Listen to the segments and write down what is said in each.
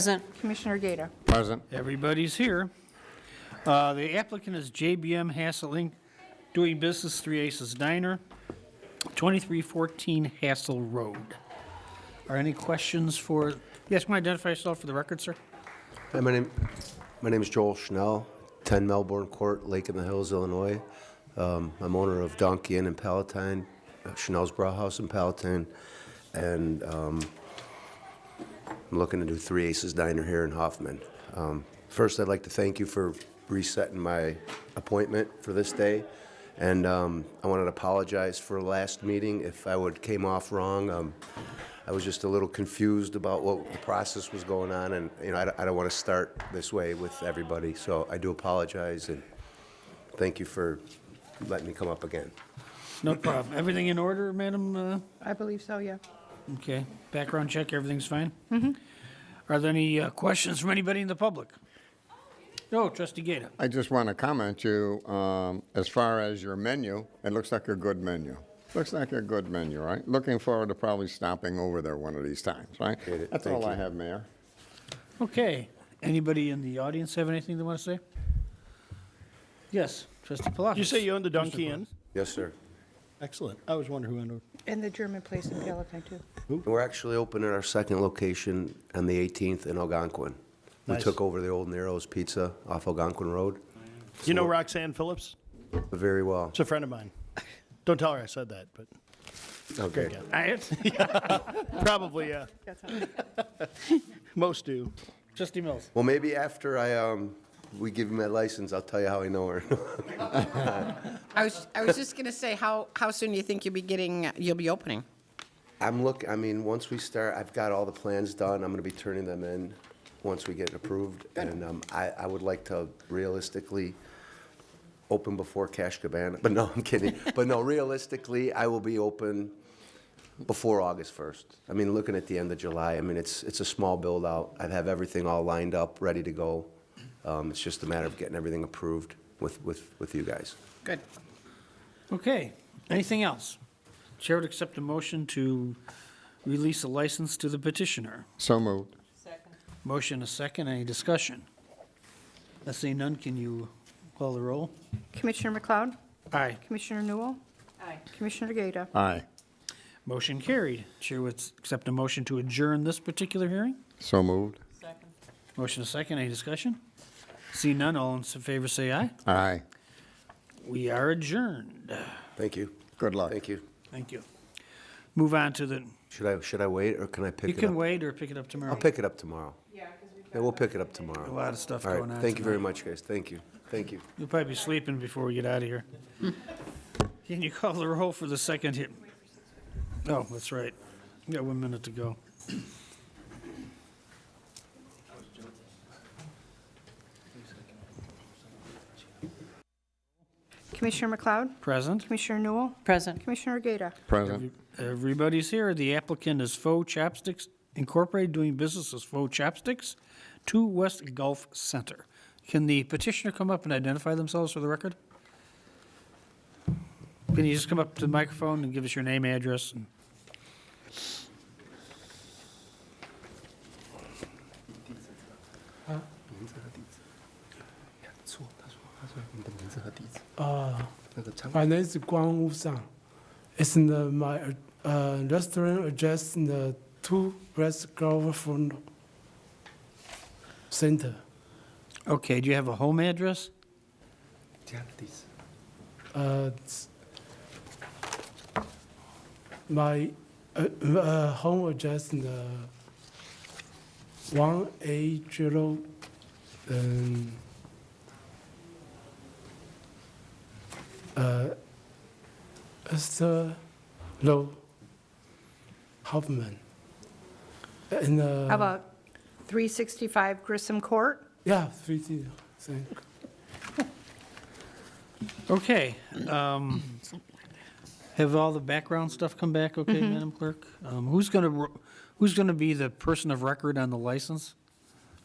Present. Commissioner Gata. Present. Everybody's here. The applicant is JBM Hassel Inc., doing business 3 Aces Diner, 2314 Hassel Road. Are any questions for, yes, can you identify yourself for the record, sir? Hi, my name is Joel Schnell, 10 Melbourne Court, Lake in the Hills, Illinois. I'm owner of Donkey Inn in Palatine, Schnell's Brauhaus in Palatine, and I'm looking to do 3 Aces Diner here in Hoffman. First, I'd like to thank you for resetting my appointment for this day, and I wanted to apologize for last meeting if I came off wrong. I was just a little confused about what the process was going on, and I don't want to start this way with everybody, so I do apologize, and thank you for letting me come up again. No problem. Everything in order, Madam? I believe so, yeah. Okay. Background check, everything's fine? Mm-hmm. Are there any questions from anybody in the public? No, Trustee Gata. I just want to comment you, as far as your menu, it looks like a good menu. Looks like a good menu, right? Looking forward to probably stopping over there one of these times, right? That's all I have, Mayor. Okay. Anybody in the audience have anything they want to say? Yes, Trustee Palafis. You say you own the Donkey Inn? Yes, sir. Excellent. I was wondering who owned it. And the German place in Palatine, too. We're actually opening our second location on the 18th in Algonquin. We Nice. took over the old Nero's Pizza off Algonquin Road. You know Roxanne Phillips? Very well. It's a friend of mine. Don't tell her I said that, but Okay. probably, yeah. That's how Most do. Trustee Mills. Well, maybe after we give you my license, I'll tell you how I know her. I was just going to say, how soon do you think you'll be opening? Once we start, I've got all the plans done. I'm going to be turning them in once we get approved. And I would like to realistically open before Cash Cabana. But no, I'm kidding. But no, realistically, I will be open before August 1st. Looking at the end of July, it's a small build out. I have everything all lined up, ready to go. It's just a matter of getting everything approved with you guys. Good. Okay. Anything else? Chair would accept a motion to release a license to the petitioner. So moved. Motion a second. Any discussion? I see none. Can you call the roll? Commissioner McLeod? Aye. Commissioner Newell? Aye. Commissioner Gata? Aye. Motion carried. Chair would accept a motion to adjourn this particular hearing. So moved. Motion a second. Any discussion? See none. All in favor say aye. Aye. We are adjourned. Thank you. Good luck. Thank you. Thank you. Move on to the, Should I wait, or can I pick you it up? can wait or pick it up tomorrow. I'll pick it up tomorrow. Yeah, we'll pick it up tomorrow. A lot of stuff All going right. on Thank you very tonight. much, guys. Thank you. Thank you. You'll probably be sleeping before we get out of here. Can you call the roll for the second hit? Oh, that's right. We got 1 minute to go. Commissioner McLeod? Present. Commissioner Newell? Present. Commissioner Gata? Present. Everybody's here. The applicant is Faux Chapsticks Incorporated, doing business as Faux Chapsticks, 2 West Gulf Center. Can the petitioner come up and identify themselves for the record? Can you just come up to the microphone and give us your name, address? And My name is Guang Wu Sang. It's in my restaurant address in the 2 West Gulf Center. Okay, do you have a home address? My home address in the 1A0 Esther Low Hoffman. In the How about 365 Grissom Court? yeah, 3D. Okay. Have all the background stuff come back okay, Madam Clerk? Who's gonna be the person of record on the license?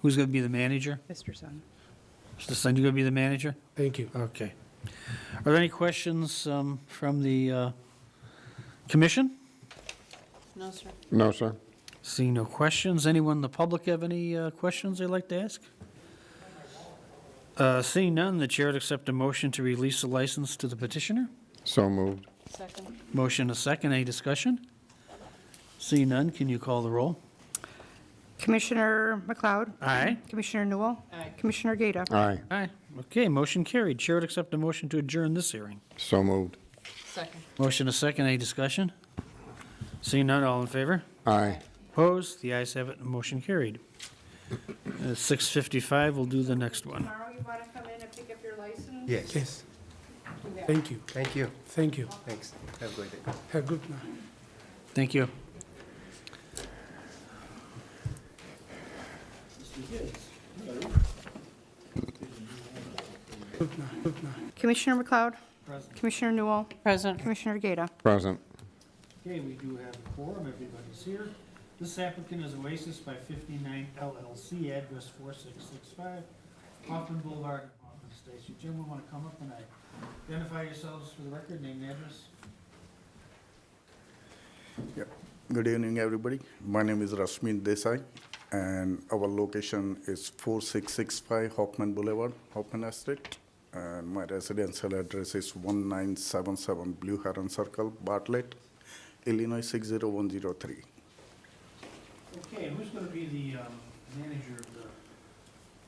Who's gonna be the manager? Mr. Sun. Mr. Sun, you gonna be the manager? Thank you. Okay. Are there any questions from the commission? No, sir. No, sir. Seeing no questions, anyone in the public have any questions they'd like to ask? Seeing none, the chair would accept a motion to release the license to the petitioner. So moved. Second. Motion a second, any discussion? Seeing none, can you call the roll? Commissioner McLeod? Aye. Commissioner Newell? Aye. Commissioner Gata? Aye. Aye. Okay, motion carried. Chair would accept a motion to adjourn this hearing. So moved. Second. Motion a second, any discussion? Seeing none, all in favor? Aye. Opposed? The ayes have it, and motion carried. 6:55, we'll do the next one. Tomorrow you want to come in and pick up your license? Yes. Yes. Thank you. Thank you. Thank you. Thanks. Have a great day. Have a good night. Thank you. Commissioner McLeod? Present. Commissioner Newell? Present. Commissioner Gata? Present. Okay, we do have a quorum, everybody's here. This applicant is Oasis by 59 LLC, address 4665 Hoffman Boulevard in Hoffman Station. Jim, we want to come up and identify yourselves for the record, name and address. Yeah. Good evening, everybody. My name is Rashmin Desai, and our location is 4665 Hoffman Boulevard, Hoffman Estate. And my residential address is 1977 Blue Heron Circle, Bartlett, Illinois 60103. Okay, who's going to be the manager of the,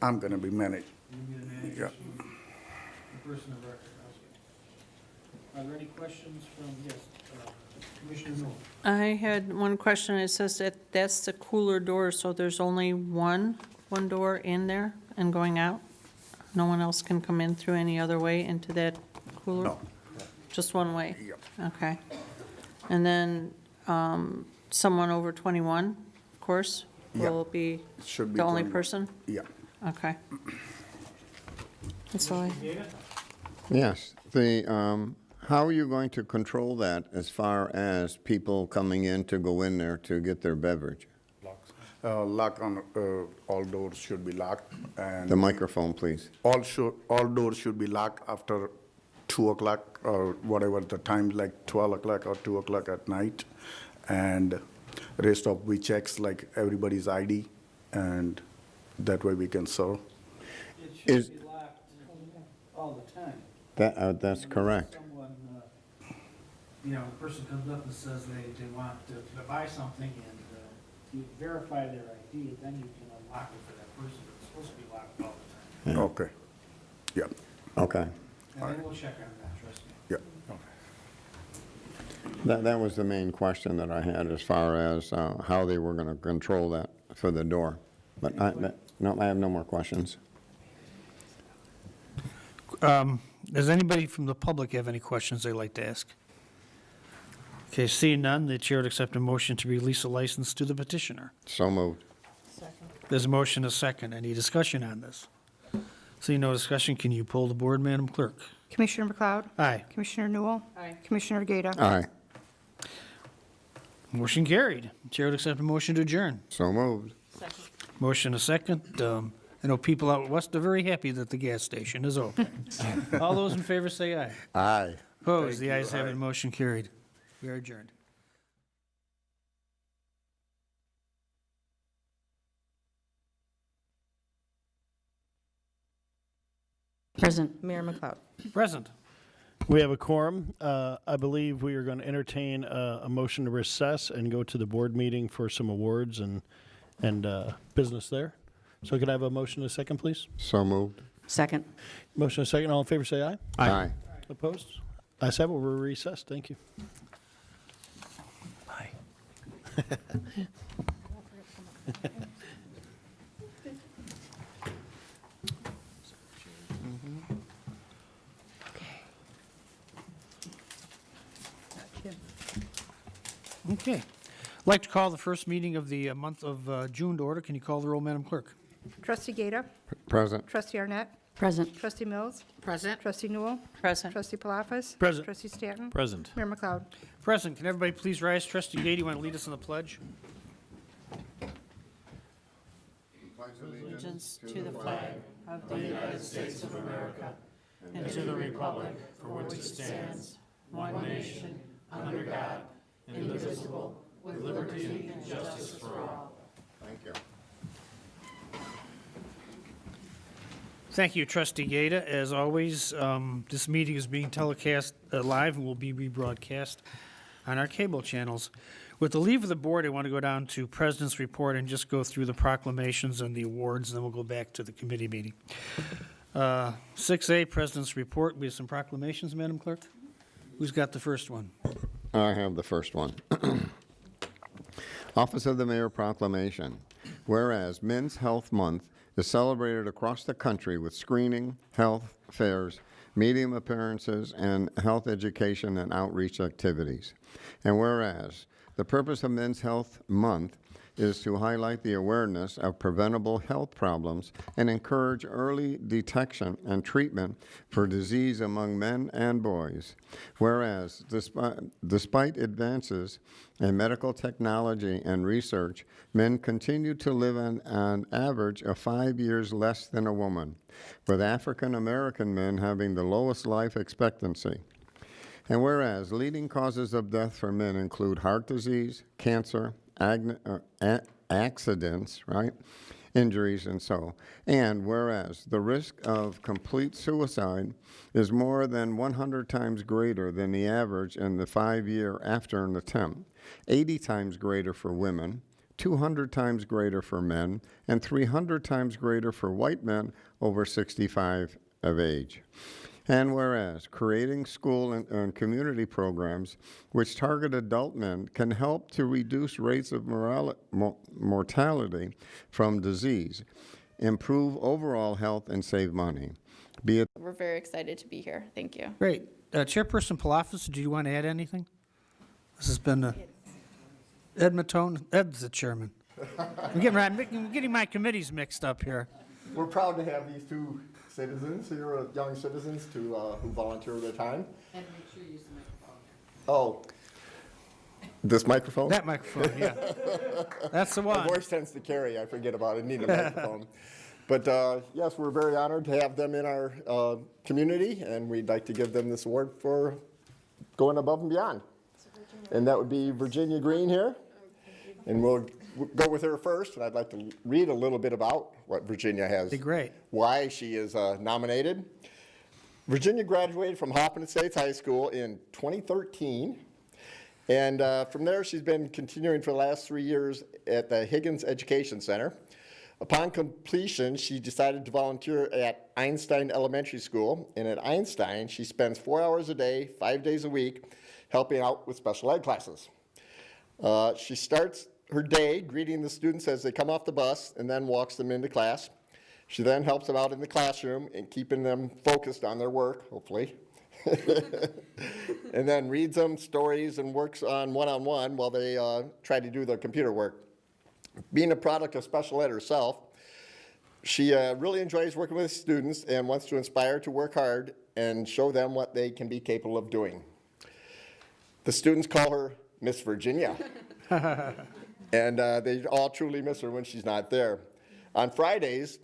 I'm going to be managed. you'll be the manager? Yeah. so the person of record, okay. Are there any questions from, yes, Commissioner Newell? I had one question. It says that that's the cooler door, so there's only one door in there and going out? No one else can come in through any other way into that cooler? No. Just one way? Yeah. Okay. And then, someone over 21, of course, Yeah. will be It should be the only 21. person? Yeah. Okay. That's all I, Yes. How are you going to control that as far as people coming in to go in there to get their beverage? Lock on, all doors should be locked, and The microphone, please. all doors should be locked after 2 o'clock or whatever the time, like 12 o'clock or 2 o'clock at night. And rest of we checks like everybody's ID, and that way we can serve. It Is- should be locked all the time. That's correct. Someone, you know, a person comes up and says they want to buy something, and you verify their ID, and then you can unlock it for that person, but it's supposed to be locked all the time. Okay. Yeah, Okay. And then we'll check on that, trust me. yeah. That was the main question that I had as far as how they were going to control that for the door. But no, I have no more questions. Does anybody from the public have any questions they'd like to ask? Okay, seeing none, the chair would accept a motion to release a license to the petitioner. So moved. There's a motion, a second. Any discussion on this? Seeing no discussion, can you poll the board, Madam Clerk? Commissioner McLeod? Aye. Commissioner Newell? Aye. Commissioner Gata? Aye. Motion carried. Chair would accept a motion to adjourn. So moved. Second. Motion a second. I know people out west are very happy that the gas station is open. All those in favor say aye. Aye. Opposed? The ayes have it, motion carried. We are adjourned. Present. Mayor McLeod. Present. We have a quorum. I believe we are going to entertain a motion to recess and go to the board meeting for some awards and business there. So could I have a motion and a second, please? So moved. Second. Motion and a second. All in favor, say aye. Aye. Opposed? Ayes have it. We're recessed. Thank you. Bye. Okay. I'd like to call the first meeting of the month of June to order. Can you call the roll, Madam Clerk? Trustee Gata? Present. Trustee Arnett? Present. Trustee Mills? Present. Trustee Newell? present. Trustee Palafis? Present. Trustee Stanton? Present. Mayor McLeod? Present. Can everybody please rise? Trustee Gady, you want to lead us in the pledge? Allegiance to the flag of the United States of America and to the republic for which it stands, one nation, under God, indivisible, Thank you. Thank you, Trustee Gata. As always, this meeting is being telecast live and will be rebroadcast on our cable channels. With the leave of the board, I want to go down to President's Report and just go through the proclamations and the awards, and then we'll go back to the committee meeting. 6A, President's Report. We have some proclamations, Madam Clerk. Who's got the first one? I have the first one. Office of the Mayor Proclamation. Whereas Men's Health Month is celebrated across the country with screening, health fairs, medium appearances, and health education and outreach activities. And whereas the purpose of Men's Health Month is to highlight the awareness of preventable health problems and encourage early detection and treatment for disease among men and boys. Whereas, despite advances in medical technology and research, men continue to live on an average of 5 years less than a woman, with African American men having the lowest life expectancy. And whereas leading causes of death for men include heart disease, cancer, accidents, right, injuries, and so. And whereas the risk of complete suicide is more than 100 times greater than the average in the 5 year after an attempt, 80 times greater for women, 200 times greater for men, and 300 times greater for white men over 65 of age. And whereas creating school and community programs which target adult men can help to reduce rates of mortality from disease, improve overall health, and save money. Be it We're very excited to be here. Thank you. Great. Chairperson Palafis, do you want to add anything? This has been Ed Matone. Ed's the chairman. I'm getting my committees mixed up here. We're proud to have these two citizens here, young citizens, who volunteer their time. And make sure you use the microphone. Oh, this microphone? That microphone, yeah. That's the My one. voice tends to carry. I forget about it. I need a microphone. But yes, we're very honored to have them in our community, and we'd like to give them this award for going above and beyond. And that would be Virginia Green here. And we'll go with her first, and I'd like to read a little bit about what Virginia has. Be great. Why she is nominated. Virginia graduated from Hoffman Estates High School in 2013, and from there she's been continuing for the last 3 years at the Higgins Education Center. Upon completion, she decided to volunteer at Einstein Elementary School, and at Einstein she spends 4 hours a day, 5 days a week, helping out with special ed classes. She starts her day greeting the students as they come off the bus and then walks them into class. She then helps them out in the classroom and keeping them focused on their work, hopefully. And then reads them stories and works on one-on-one while they try to do their computer work. Being a product of special ed herself, she really enjoys working with students and wants to inspire to work hard and show them what they can be capable of doing. The students call her Miss Virginia. And they all truly miss her when she's not there. On Fridays,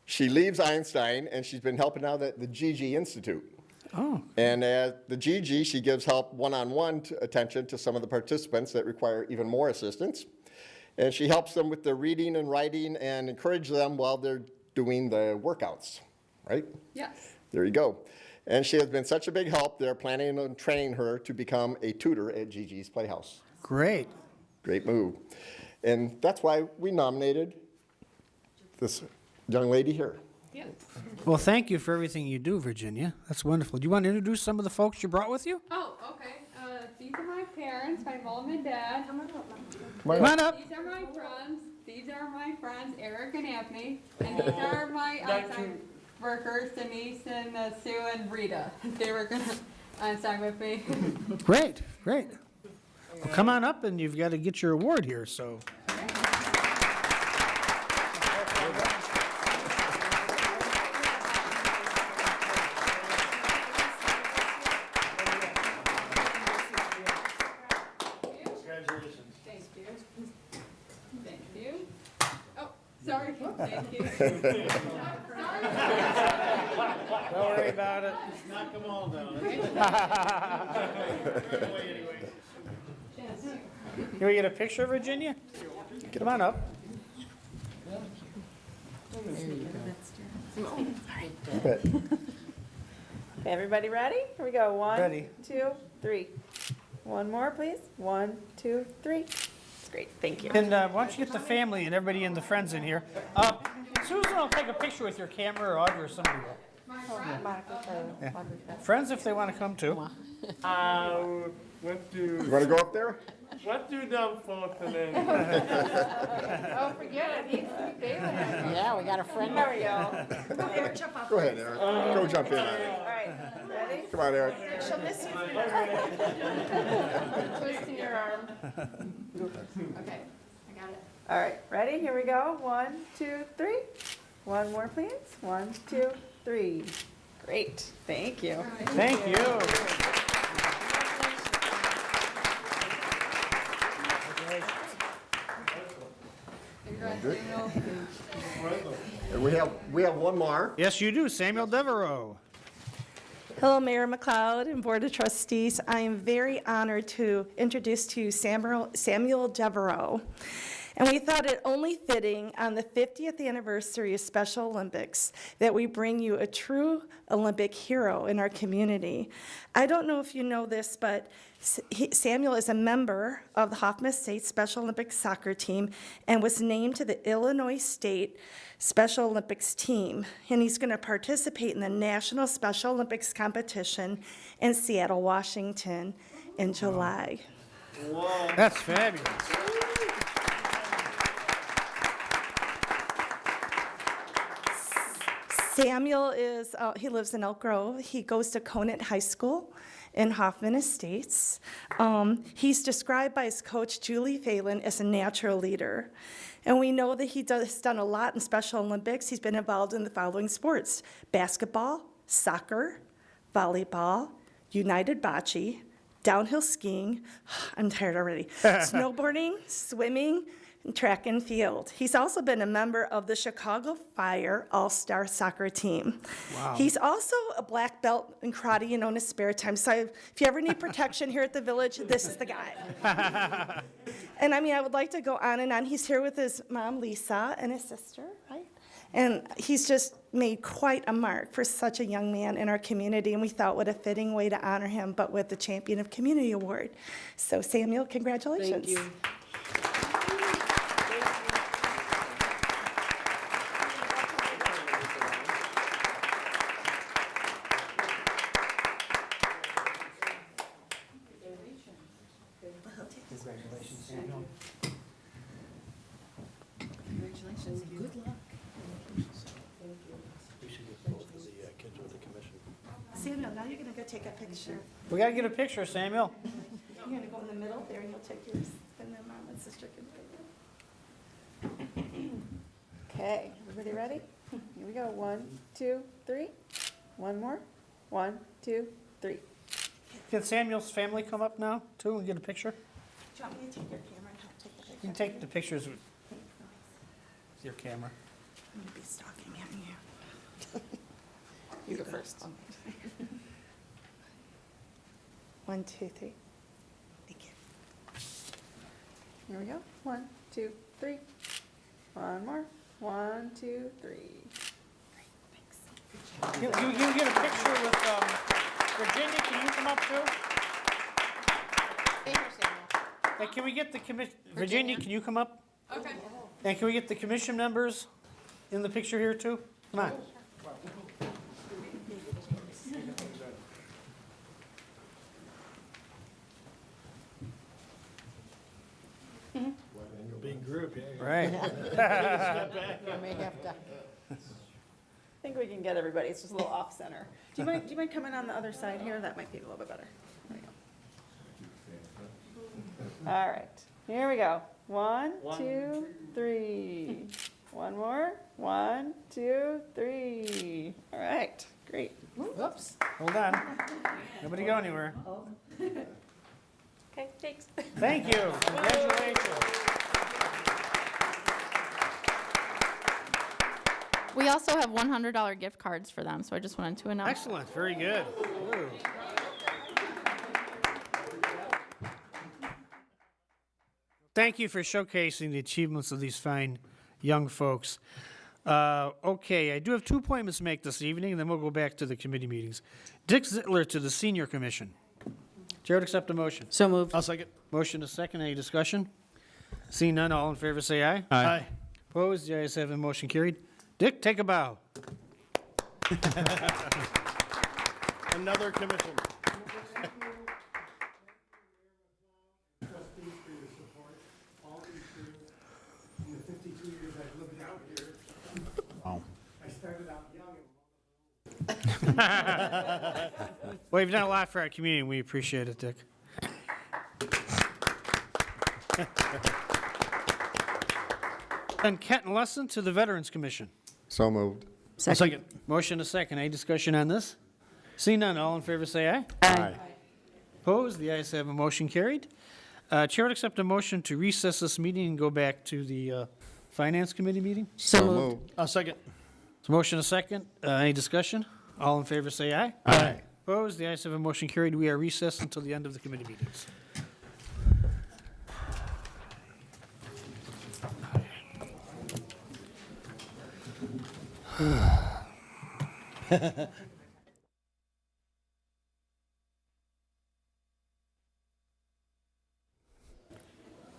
she leaves Einstein, and she's been helping out at the GG Institute. Oh. And at the GG, she gives help one-on-one attention to some of the participants that require even more assistance. And she helps them with their reading and writing and encourages them while they're doing the workouts, right? Yes. There you go. And she has been such a big help, they're planning on training her to become a tutor at GG's Playhouse. Great. Great move. And that's why we nominated this young lady here. Yes. Well, thank you for everything you do, Virginia. That's wonderful. Do you want to introduce some of the folks you brought with you? Oh, okay. These are my parents, my mom and dad. Come on up. These are my friends. These are my friends, Eric and Anthony. And these are my outside workers, Denise and Sue and Rita. They were going to outside with me. Great, great. Well, come on up, and you've got to get your award here, so. Congratulations. Thank you. Thank you. Oh, sorry. Thank you. Don't worry about it. Just knock them all down. Can we get a picture of Virginia? Come on up. You bet. Okay, everybody ready? Here we go. One, Ready. 2, 3. One more, please. 1, 2, 3. That's great. Thank you. And why don't you get the family and everybody and the friends in here? Susan will take a picture with your camera, or Audrey, or somebody will. Yeah. Friends, if they want to come too. You want to go up there? What do them for today? Oh, forget it. He's Yeah, we got a friend. There we go. Go ahead, Eric. Go jump in on it. All right. Ready? Come on, Eric. She'll miss you. Twisting your arm. Okay, I got it. All right. Ready? Here we go. 1, 2, 3. One more, please. 1, 2, 3. Great. Thank you. Thank you. And we have one more. Yes, you do. Samuel Devereaux. Hello, Mayor McLeod and Board of Trustees. I am very honored to introduce to you Samuel Devereaux. And we thought it only fitting on the 50th anniversary of Special Olympics that we bring you a true Olympic hero in our community. I don't know if you know this, but Samuel is a member of the Hoffman State Special Olympics soccer team and was named to the Illinois State Special Olympics team. And he's going to participate in the National Special Olympics competition in Seattle, Washington in July. That's fabulous. Samuel he lives in Elk Grove. He goes to Conant High School in Hoffman Estates. He's described by his coach, Julie Phelan, as a natural leader. And we know that he's done a lot in Special Olympics. He's been involved in the following sports: basketball, soccer, volleyball, united bocce, downhill skiing, I'm tired already, snowboarding, swimming, and track and field. He's also been a member of the Chicago Fire All-Star Soccer Team. Wow. He's also a black belt in karate and on his spare time. So if you ever need protection here at the village, this is the guy. And I mean, I would like to go on and on. He's here with his mom, Lisa, and his sister, right? And he's just made quite a mark for such a young man in our community, and we thought what a fitting way to honor him, but with the Champion of Community Award. So Samuel, congratulations. Thank you. Congratulations, Samuel. Congratulations and good luck. We should get both of the kids with the commission. Samuel, now you're gonna go take a picture. We got to get a picture, Samuel. You're gonna go in the middle there, and you'll take yours, and then mom and sister can take it. Okay, everybody ready? Here we go. 1, 2, 3. One more. 1, 2, 3. Can Samuel's family come up now, too, and get a picture? Do you want me to take your camera and help take the picture? You can take the pictures with your camera. I'm gonna be stalking you. You go first. 1, 2, 3. Thank you. Here we go. 1, 2, 3. One more. 1, 2, 3. You get a picture with Virginia. Can you come up too? Thank you, Samuel. Hey, can we get the commission? Virginia, can you come up? Okay. And can we get the commission members in the picture here too? Come on. Big group, yeah. Right. You may have to. I think we can get everybody. It's just a little off center. Do you mind coming on the other side here? That might be a little bit better. There we go. All right. Here we go. 1, 2, 3. One more. 1, 2, 3. All right. Great. Whoops. Hold on. Nobody go anywhere. Okay, thanks. Thank you. Congratulations. We also have $100 gift cards for them, so I just wanted to announce. Excellent. Very good. Ooh. thank you for showcasing the achievements of these fine young folks. Okay, I do have 2 appointments to make this evening, and then we'll go back to the committee meetings. Dick Zittler to the Senior Commission. Chair would accept a motion. So moved. I'll second. Motion is second. Any discussion? Seeing none, all in favor say aye. Aye. Opposed? The ayes have it. Motion carried. Dick, take a bow. Another commission. Well, you've done a lot for our community, and we appreciate it, Dick. And Kenton Lesson to the Veterans Commission. So moved. I'll second. Motion is second. Any discussion on this? Seeing none, all in favor say aye. Aye. Opposed? The ayes have a motion carried. Chair would accept a motion to recess this meeting and go back to the Finance Committee meeting. So moved. I'll second. So motion is second. Any discussion? All in favor say aye. Aye. Opposed? The ayes have a motion carried. We are recessed until the end of the committee meetings.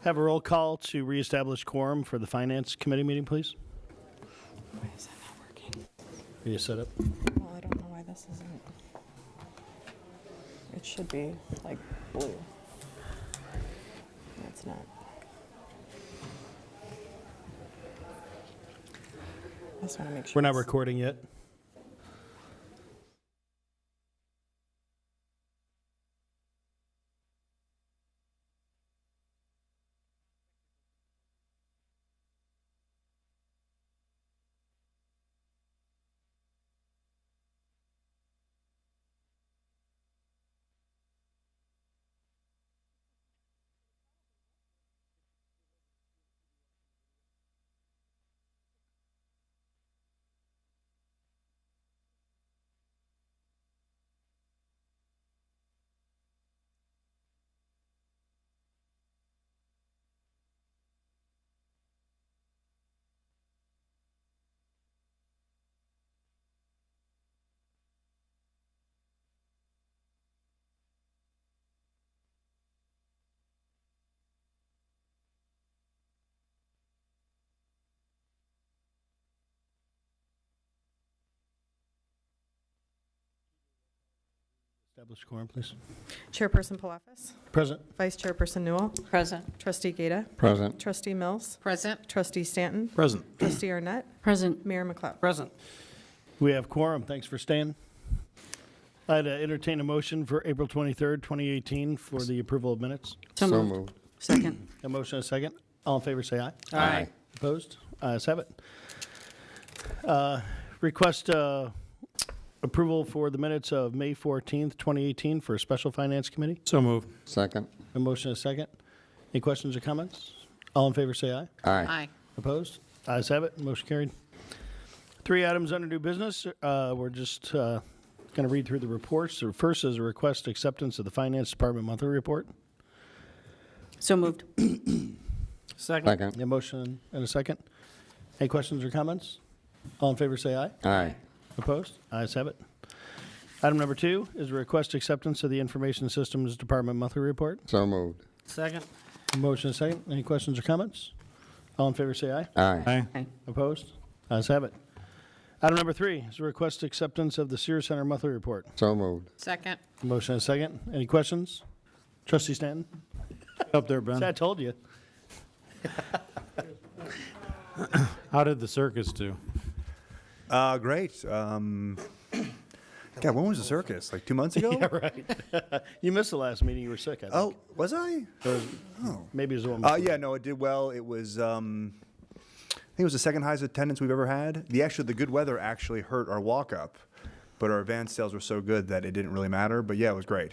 Have a roll call to reestablish quorum for the Finance Committee meeting, please. Why is that not working? Are you set up? Well, I don't know why this isn't. It should be like blue. It's not. I just want to make sure. We're not it's- recording yet. Establish quorum, please. Chairperson Palafis, Present. Vice Chairperson Newell, Present. Trustee Gata, Present. Trustee Mills, Present. Trustee Stanton, Present. Trustee Arnett, Present. Mayor McLeod. Present. We have quorum. Thanks for staying. I'd entertain a motion for April 23rd, 2018 for the approval of minutes. So So moved. moved. Second. A motion and a second. All in favor, say aye. Aye. Opposed? Ayes have it. Request approval for the minutes of May 14th, 2018 for a special finance committee. So moved. Second. A motion and a second. Any questions or comments? All in favor, say aye. Aye. Aye. Opposed? Ayes have it. Motion carried. 3 items under new business. We're just going to read through the reports. The first is a request acceptance of the Finance Department monthly report. So moved. Second. Second. A motion and a second. Any questions or comments? All in favor, say aye. Aye. Opposed? Ayes have it. Item number 2 is a request acceptance of the Information Systems Department monthly report. So moved. Second. A motion and a second. Any questions or comments? All in favor, say aye. Aye. Aye. Opposed? Ayes have it. Item number 3 is a request acceptance of the Sears Center monthly report. So moved. Second. A motion and a second. Any questions? Trustee Stanton? Up there, See, Ben. I told you. How did the circus do? Great. God, when was the circus? Like 2 months ago? Yeah, right. You missed the last meeting. You were sick, I think. Oh, was I? Maybe it was the one before. Yeah, no, it did well. It was, I think it was the second highest attendance we've ever had. The good weather actually hurt our walk-up, but our advance sales were so good that it didn't really matter. But yeah, it was great.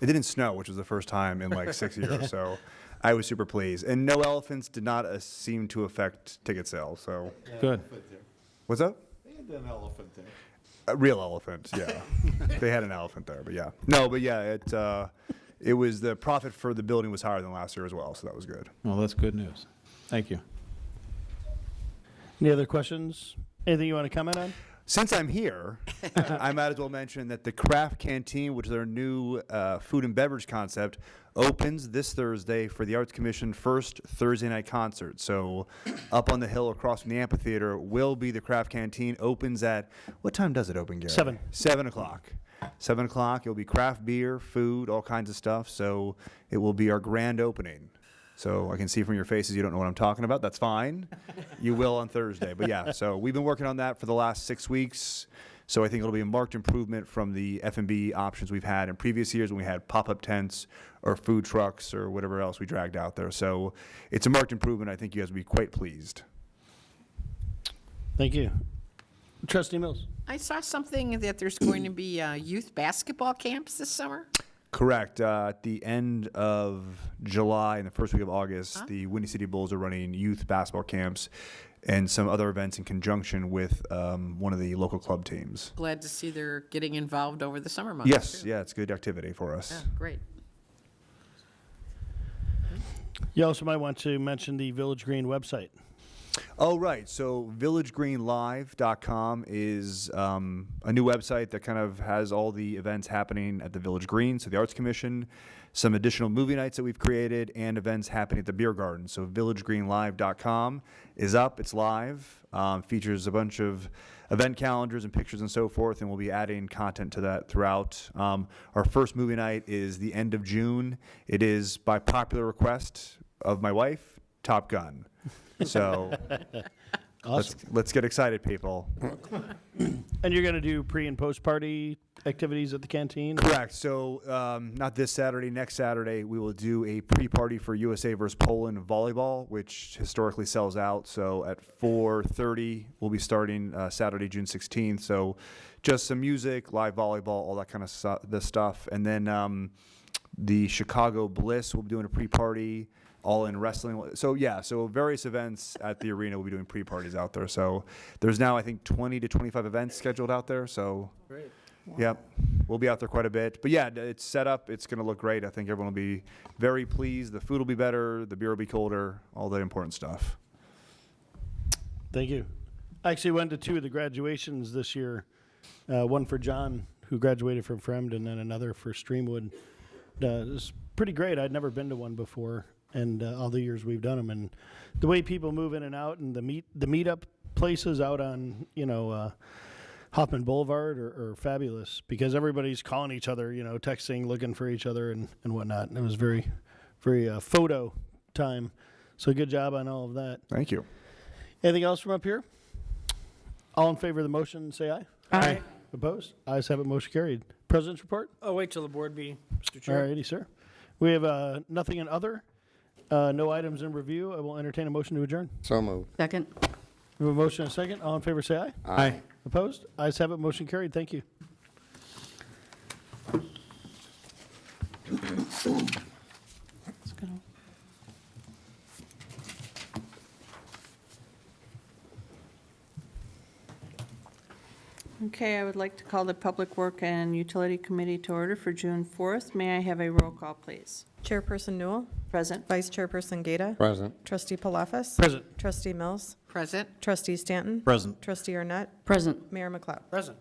It didn't snow, which was the first time in like 6 years, so I was super pleased. And no elephants did not seem to affect ticket sales, so. Good. What's up? They had an elephant there. A real elephant, yeah. They had an elephant there, but yeah. No, but yeah, it was the profit for the building was higher than last year as well, so that was good. Well, that's good news. Thank you. Any other questions? Anything you want to comment on? Since I'm here, I might as well mention that the Craft Canteen, which is our new food and beverage concept, opens this Thursday for the Arts Commission first Thursday night concert. So up on the hill across from the amphitheater will be the Craft Canteen. Opens at, what time does it open, Gary? 7. 7 o'clock. 7 o'clock. It'll be craft beer, food, all kinds of stuff. So it will be our grand opening. So I can see from your faces you don't know what I'm talking about. That's fine. You will on Thursday. But yeah, so we've been working on that for the last 6 weeks. So I think it'll be a marked improvement from the F&B options we've had in previous years when we had pop-up tents or food trucks or whatever else we dragged out there. So it's a marked improvement. I think you guys will be quite pleased. Thank you. Trustee Mills. I saw something that there's going to be youth basketball camps this summer. Correct. At the end of July and the first week of August, the Windy City Bulls are running youth basketball camps and some other events in conjunction with one of the local club teams. Glad to see they're getting involved over the summer months. Yes, too. yeah, it's good activity for us. Yeah, great. You also might want to mention the Village Green website. Oh, right. So villagegreenlive.com is a new website that kind of has all the events happening at the Village Green, so the Arts Commission, some additional movie nights that we've created, and events happening at the Beer Garden. So villagegreenlive.com is up. It's live. Features a bunch of event calendars and pictures and so forth, and we'll be adding content to that throughout. Our first movie night is the end of June. It is, by popular request of my wife, Top Gun. So Awesome. let's get excited, people. And you're going to do pre and post party activities at the canteen? Correct. So not this Saturday, next Saturday, we will do a pre-party for USA versus Poland volleyball, which historically sells out. So at 4:30, we'll be starting Saturday, June 16th. So just some music, live volleyball, all that kind of this stuff. And then the Chicago Bliss will be doing a pre-party. All in wrestling. So yeah, so various events at the arena will be doing pre-parties out there. So there's now, I think, 20 to 25 events scheduled out there. So Great. Yep, we'll be out there quite a bit. But yeah, it's set up. It's going to look great. I think everyone will be very pleased. The food will be better. The beer will be colder. All the important stuff. Thank you. I actually went to 2 of the graduations this year. One for John, who graduated from Fremd, and then another for Streamwood. It was pretty great. I'd never been to one before. And all the years we've done them, and the way people move in and out, and the meetup places out on Hoffman Boulevard are fabulous because everybody's calling each other, texting, looking for each other, and whatnot. And it was very, very photo time. So good job on all of that. Thank you. Anything else from up here? All in favor of the motion, say aye. Aye. Opposed? Ayes have it. Motion carried. President's report. Oh, wait till the board meeting, Mr. All Chair. righty, sir. We have nothing in other. No items in review. I will entertain a motion to adjourn. So moved. Second. We have a motion and a second. All in favor, say aye. Aye. Opposed? Ayes have it. Motion carried. Thank you. Let's go. Okay, I would like to call the Public Work and Utility Committee to order for June 4th. May I have a roll call, please? Chairperson Newell, Present. Vice Chairperson Gata, Present. Trustee Palafis, Present. Trustee Mills, Present. Trustee Stanton, Present. Trustee Arnett, Present. Mayor McLeod. Present.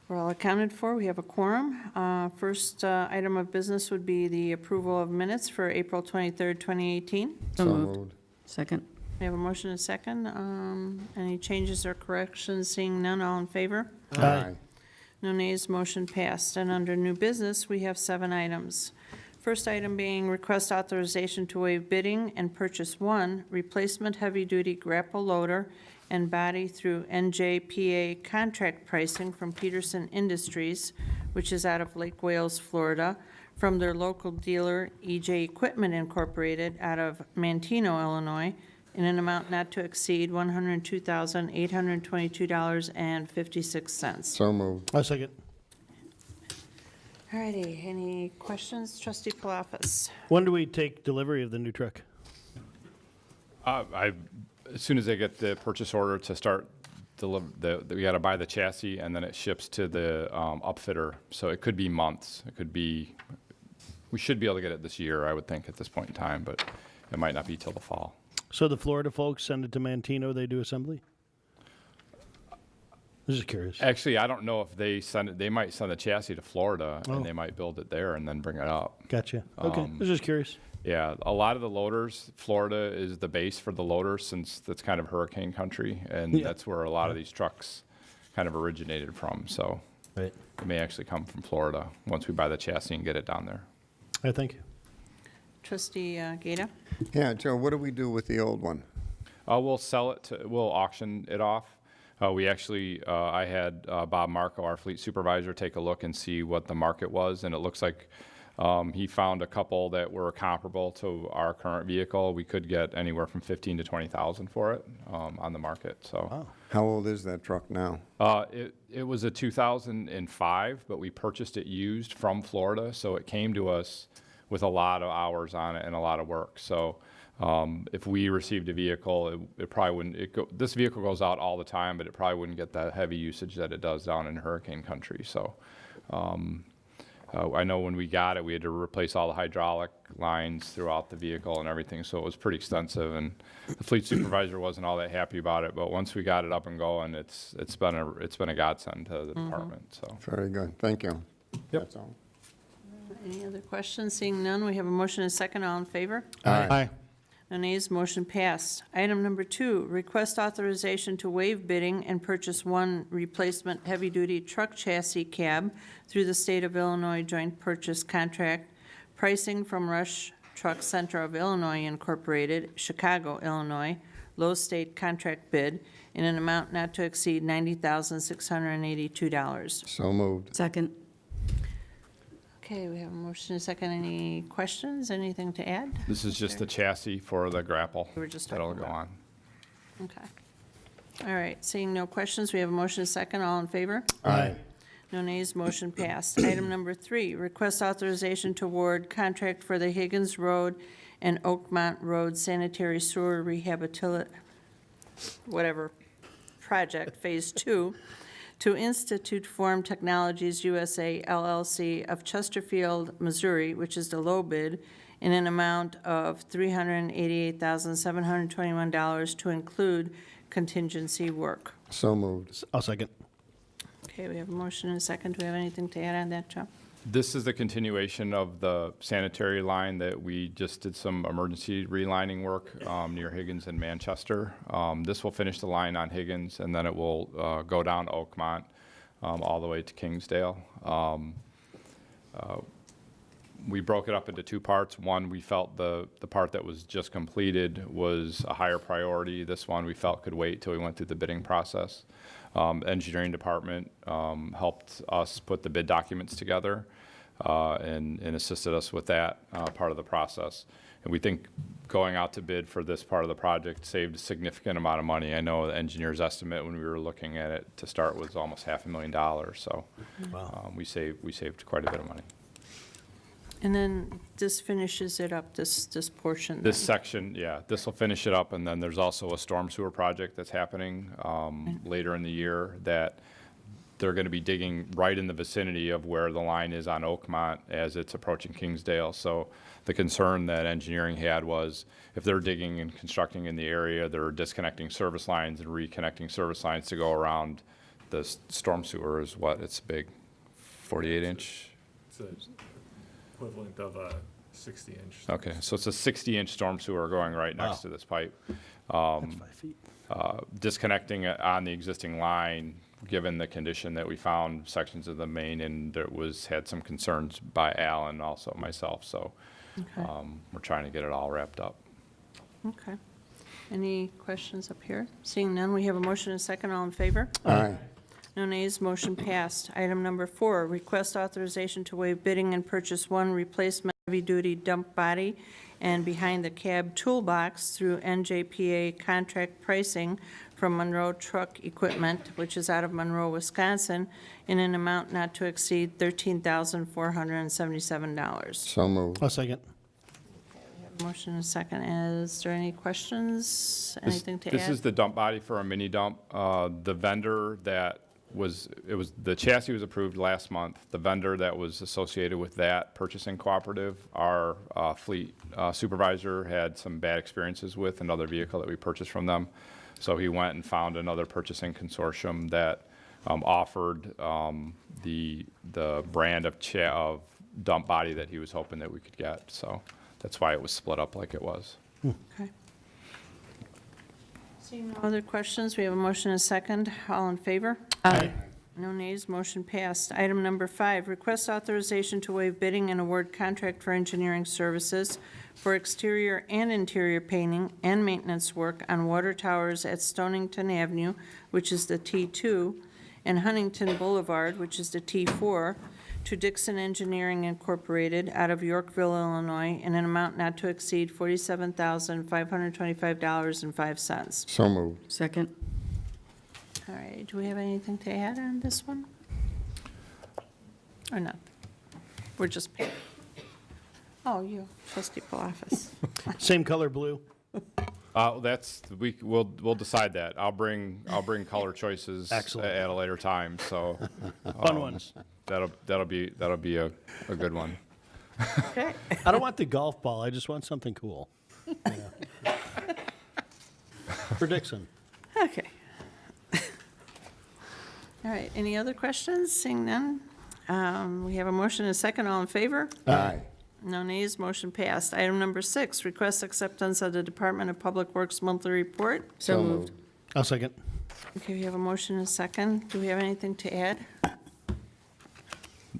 We're all accounted for. We have a quorum. First item of business would be the approval of minutes for April 23rd, 2018. So moved. Second. We have a motion and a second. Any changes or corrections? Seeing none, all in favor? Aye. No nays, motion passed. And under new business, we have 7 items. First item being request authorization to waive bidding and purchase 1 replacement heavy-duty grapple loader and body through NJPA contract pricing from Peterson Industries, which is out of Lake Wales, Florida, from their local dealer, EJ Equipment Incorporated, out of Manteno, Illinois, in an amount not to exceed $102,822.56. So moved. A second. All righty, any questions? Trustee Palafis? When do we take delivery of the new truck? As soon as they get the purchase order to start deliver, we got to buy the chassis and then it ships to the upfitter. So it could be months. It could be We should be able to get it this year, I would think, at this point in time, but it might not be till the fall. So the Florida folks send it to Mantino, they do assembly? I'm just curious. Actually, I don't know if they send it, they might send the chassis to Florida, Oh. and they might build it there and then bring it up. Gotcha. Okay, I was just curious. Yeah, a lot of the loaders, Florida is the base for the loaders since that's kind of hurricane country, and Yeah. that's where a lot of these trucks kind of originated from. So Right. it may actually come from Florida once we buy the chassis and get it down there. I thank you. Trustee Gata? Yeah, Joe, what do we do with the old one? We'll sell it to, we'll auction it off. We actually, I had Bob Marco, our fleet supervisor, take a look and see what the market was, and it looks like he found a couple that were comparable to our current vehicle. We could get anywhere from 15 to 20,000 for it on the market. So, How old is that truck now? it was a 2005, but we purchased it used from Florida, so it came to us with a lot of hours on it and a lot of work. So, if we received a vehicle, it probably wouldn't. This vehicle goes out all the time, but it probably wouldn't get that heavy usage that it does down in hurricane country. So. I know when we got it, we had to replace all the hydraulic lines throughout the vehicle and everything, so it was pretty extensive. And the fleet supervisor wasn't all that happy about it, but once we got it up and going, it's been a godsend to the department. So Very good, thank you. Yep. That's all. Any other questions? Seeing none, we have a motion and a second. All in favor? Aye. No nays, motion passed. Item number 2, request authorization to waive bidding and purchase one replacement heavy-duty truck chassis cab through the State of Illinois Joint Purchase Contract. Pricing from Rush Truck Center of Illinois Incorporated, Chicago, Illinois. Low state contract bid in an amount not to exceed $90,682. So moved. Second. Okay, we have a motion and a second. Any questions? Anything to add? this is just the chassis for the grapple We were just that'll talking go about. on. Okay. All right, seeing no questions, we have a motion and a second. All in favor? Aye. No nays, motion passed. Item number 3, request authorization to award contract for the Higgins Road and Oakmont Road sanitary sewer project, Phase 2, to Institute Form Technologies USA LLC of Chesterfield, Missouri, which is the low bid, in an amount of $388,721 to include contingency work. So moved. I'll second. Okay, we have a motion and a second. Do we have anything to add on that, Joe? This is the continuation of the sanitary line that we just did some emergency relining work near Higgins and Manchester. This will finish the line on Higgins, and then it will go down to Oakmont all the way to Kingsdale. We broke it up into 2 parts. One, we felt the part that was just completed was a higher priority. This one we felt could wait till we went through the bidding process. Engineering department helped us put the bid documents together and assisted us with that part of the process. And we think going out to bid for this part of the project saved a significant amount of money. I know the engineer's estimate when we were looking at it to start was almost $500,000. So we saved quite a bit of money. And then this finishes it up, this portion. This then. section, yeah, this will finish it up, and then there's also a storm sewer project that's happening later in the year that they're going to be digging right in the vicinity of where the line is on Oakmont as it's approaching Kingsdale. So the concern that engineering had was if they're digging and constructing in the area, they're disconnecting service lines and reconnecting service lines to go around the storm sewer is what? It's big, 48-inch? It's equivalent of a 60-inch. Okay, so it's a 60-inch storm sewer going right next to this pipe. That's 5 feet. Disconnecting it on the existing line, given the condition that we found sections of the main, and there had some concerns by Al and also myself, so Okay. we're trying to get it all wrapped up. Okay. Any questions up here? Seeing none, we have a motion and a second. All in favor? Aye. No nays, motion passed. Item number 4, request authorization to waive bidding and purchase one replacement heavy-duty dump body and behind the cab toolbox through NJPA contract pricing from Monroe Truck Equipment, which is out of Monroe, Wisconsin, in an amount not to exceed $13,477. So moved. I'll second. Motion and a second. Is there any questions? Anything to add? This is the dump body for a mini dump. The vendor that the chassis was approved last month. The vendor that was associated with that purchasing cooperative, our fleet supervisor had some bad experiences with another vehicle that we purchased from them. So he went and found another purchasing consortium that offered the brand of dump body that he was hoping that we could get. So that's why it was split up like it was. Okay. Seeing no other questions, we have a motion and a second. All in favor? Aye. No nays, motion passed. Item number 5, request authorization to waive bidding and award contract for engineering services for exterior and interior painting and maintenance work on water towers at Stonington Avenue, which is the T2, and Huntington Boulevard, which is the T4, to Dixon Engineering Incorporated out of Yorkville, Illinois, in an amount not to exceed $47,525.05. So moved. Second. All right, do we have anything to add on this one? Or not? We're just paying. Oh, you, trustee Palafis. Same color blue. We'll decide that. I'll bring color choices Excellent. at a later time. So Fun ones. That'll be a good one. Okay. I don't want the golf ball. I just want something cool. Yeah. For Dixon. Okay. All right, any other questions? Seeing none. We have a motion and a second. All in favor? Aye. No nays, motion passed. Item number 6, request acceptance of the Department of Public Works monthly report. So moved. I'll second. Okay, we have a motion and a second. Do we have anything to add?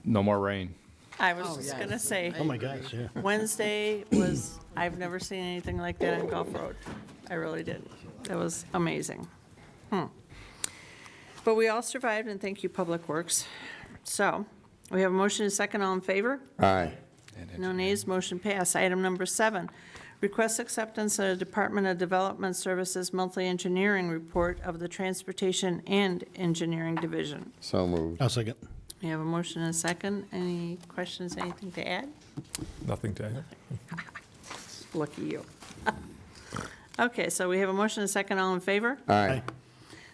No more rain. I was just going to say, Oh, my gosh, yeah. Wednesday was, I've never seen anything like that on Gulf Road. I really didn't. That was amazing. But we all survived, and thank you, Public Works. So, we have a motion and a second. All in favor? Aye. No nays, motion passed. Item number 7, request acceptance of the Department of Development Services monthly engineering report of the Transportation and Engineering Division. So moved. I'll second. We have a motion and a second. Any questions, anything to add? Nothing to add. Lucky you. Okay, so we have a motion and a second. All in favor? Aye.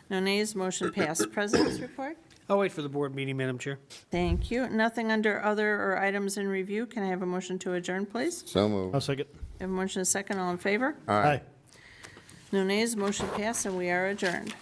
No nays, motion passed. President's report? I'll wait for the board meeting, Madam Chair. Thank you. Nothing under other or items in review. Can I have a motion to adjourn, please? So moved. I'll second. Have a motion and a second. All in favor? Aye. No nays, motion passed, and we are adjourned.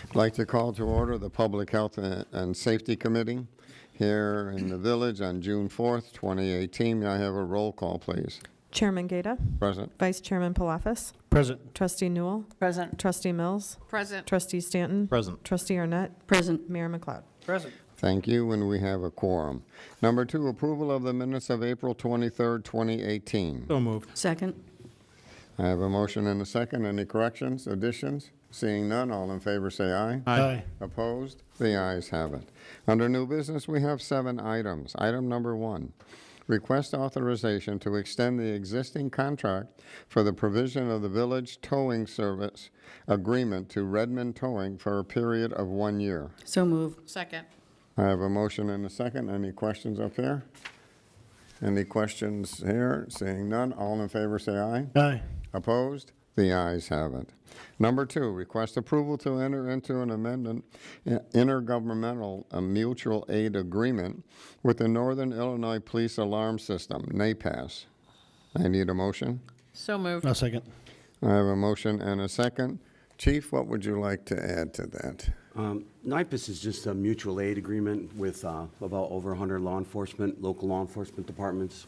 I'd like to call to order the Public Health and Safety Committee here in the village on June 4th, 2018. May I have a roll call, please? Chairman Gata. Present. Vice Chairman Palafis. Present. Trustee Newell. Present. Trustee Mills. Present. Trustee Stanton. Present. Trustee Arnett. Present. Mayor McLeod. Present. Thank you, and we have a quorum. Number 2, approval of the minutes of April 23rd, 2018. So moved. Second. I have a motion and a second. Any corrections, additions? Seeing none, all in favor say aye. Aye. Opposed? The ayes have it. Under new business, we have 7 items. Item number 1, request authorization to extend the existing contract for the provision of the village towing service agreement to Redmond Towing for a period of 1 year. So moved. Second. I have a motion and a second. Any questions up here? Any questions here? Seeing none, all in favor say aye. Aye. Opposed? The ayes have it. Number 2, request approval to enter into an amendment, intergovernmental mutual aid agreement with the Northern Illinois Police Alarm System, NAPAS. I need a motion. So moved. I'll second. I have a motion and a second. Chief, what would you like to add to that? NIPAS is just a mutual aid agreement with about over 100 local law enforcement departments.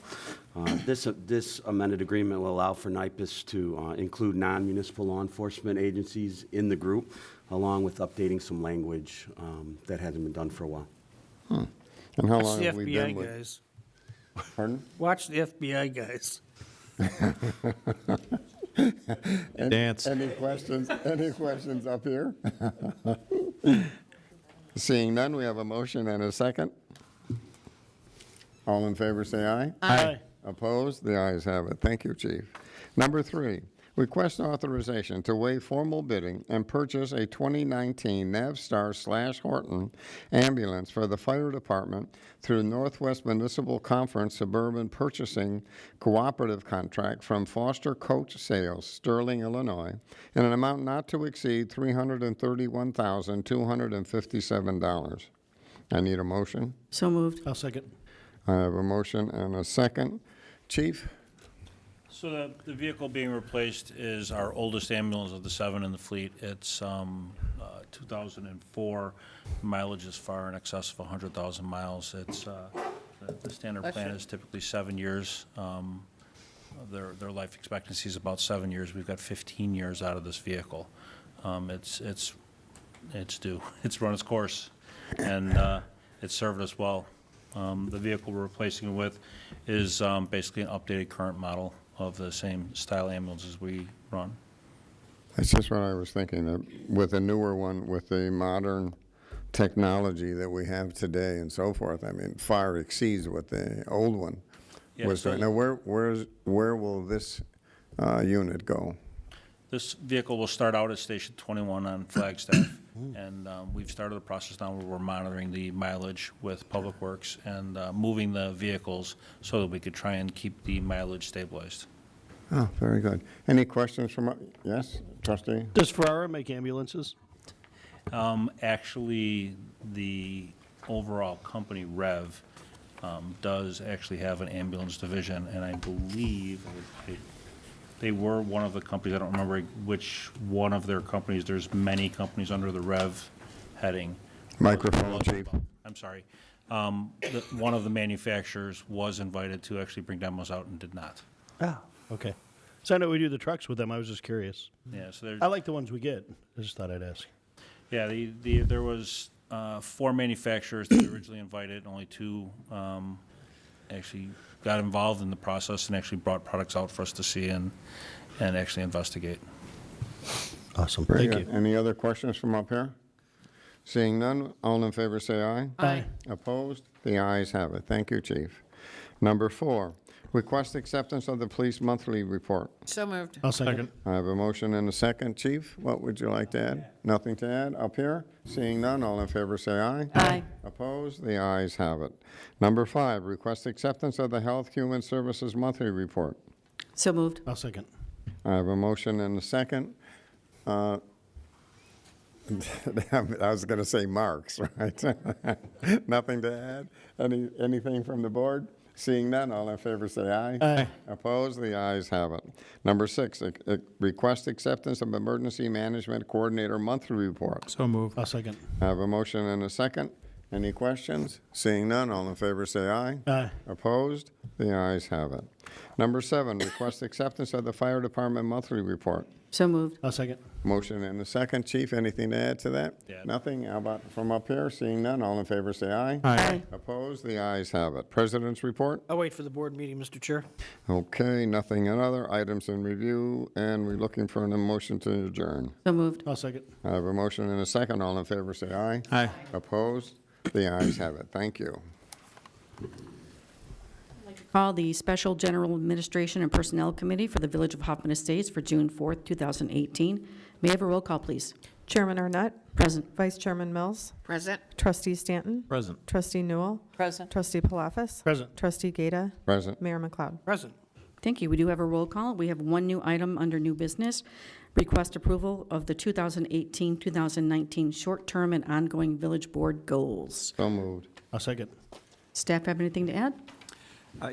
This amended agreement will allow for NIPAS to include non-municipal law enforcement agencies in the group, along with updating some language that hasn't been done for a while. And how Watch long the have we been FBI with? guys. Pardon? Watch the FBI guys. Dance. Any questions? Any questions up here? Seeing none, we have a motion and a second. All in favor say aye. Aye. Opposed? The ayes have it. Thank you, Chief. Number 3, request authorization to waive formal bidding and purchase a 2019 Navstar/Horton ambulance for the fire department through Northwest Municipal Conference Suburban Purchasing Cooperative Contract from Foster Coach Sales, Sterling, Illinois, in an amount not to exceed $331,257. I need a motion. So moved. I'll second. I have a motion and a second. Chief? So the vehicle being replaced is our oldest ambulance of the 7 in the fleet. It's 2004. Mileage is far in excess of 100,000 miles. It's the standard plan is typically 7 years. Their life expectancy is about 7 years. We've got 15 years out of this vehicle. It's due. It's run its course, and it's served us well. The vehicle we're replacing it with is basically an updated current model of the same style ambulances we run. That's just what I was thinking, that with a newer one, with the modern technology that we have today and so forth, I mean, far exceeds what the old one Yeah, was doing. Now, where will this unit go? This vehicle will start out at Station 21 on Flagstaff, and we've started the process now where we're monitoring the mileage with Public Works and moving the vehicles so that we could try and keep the mileage stabilized. Oh, very good. Any questions from, yes, trustee? Does Ferrara make ambulances? Actually, the overall company, Rev, does actually have an ambulance division, and I believe they were one of the companies. I don't remember which one of their companies. There's many companies under the Rev heading. Microphone, Chief. I'm sorry. One of the manufacturers was invited to actually bring demos out and did not. Ah, okay. So I know we do the trucks with them. I was just curious. Yeah, so there's, I like the ones we get. I just thought I'd ask. yeah, there was 4 manufacturers that were originally invited. Only 2 actually got involved in the process and actually brought products out for us to see and actually investigate. Awesome. Very Thank good. you. Any other questions from up here? Seeing none, all in favor say aye. Aye. Opposed? The ayes have it. Thank you, Chief. Number 4, request acceptance of the police monthly report. So moved. I'll second. I have a motion and a second. Chief, what would you like to add? Nothing to add up here? Seeing none, all in favor say aye. Aye. Opposed? The ayes have it. Number 5, request acceptance of the Health Human Services monthly report. So moved. I'll second. I have a motion and a second. I was going to say marks, right? Nothing to add? Anything from the board? Seeing none, all in favor say aye. Aye. Opposed? The ayes have it. Number 6, request acceptance of Emergency Management Coordinator monthly report. So moved. I'll second. I have a motion and a second. Any questions? Seeing none, all in favor say aye. Aye. Opposed? The ayes have it. Number 7, request acceptance of the Fire Department monthly report. So moved. I'll second. Motion and a second. Chief, anything to add to that? Yeah. Nothing? How about from up here? Seeing none, all in favor say aye. Aye. Opposed? The ayes have it. President's report? I'll wait for the board meeting, Mr. Chair. Okay, nothing and other items in review, and we're looking for an motion to adjourn. So moved. I'll second. I have a motion and a second. All in favor say aye. Aye. Opposed? The ayes have it. Thank you. Call the Special General Administration and Personnel Committee for the Village of Hoffman Estates for June 4th, 2018. May I have a roll call, please? Chairman Arnett, Present. Vice Chairman Mills, Present. Trustee Stanton, Present. Trustee Newell, Present. Trustee Palafis, Present. Trustee Gata, Present. Mayor McLeod. Present. Thank you. We do have a roll call. We have one new item under new business. Request approval of the 2018-2019 short-term and ongoing village board goals. So moved. I'll second. Staff have anything to add?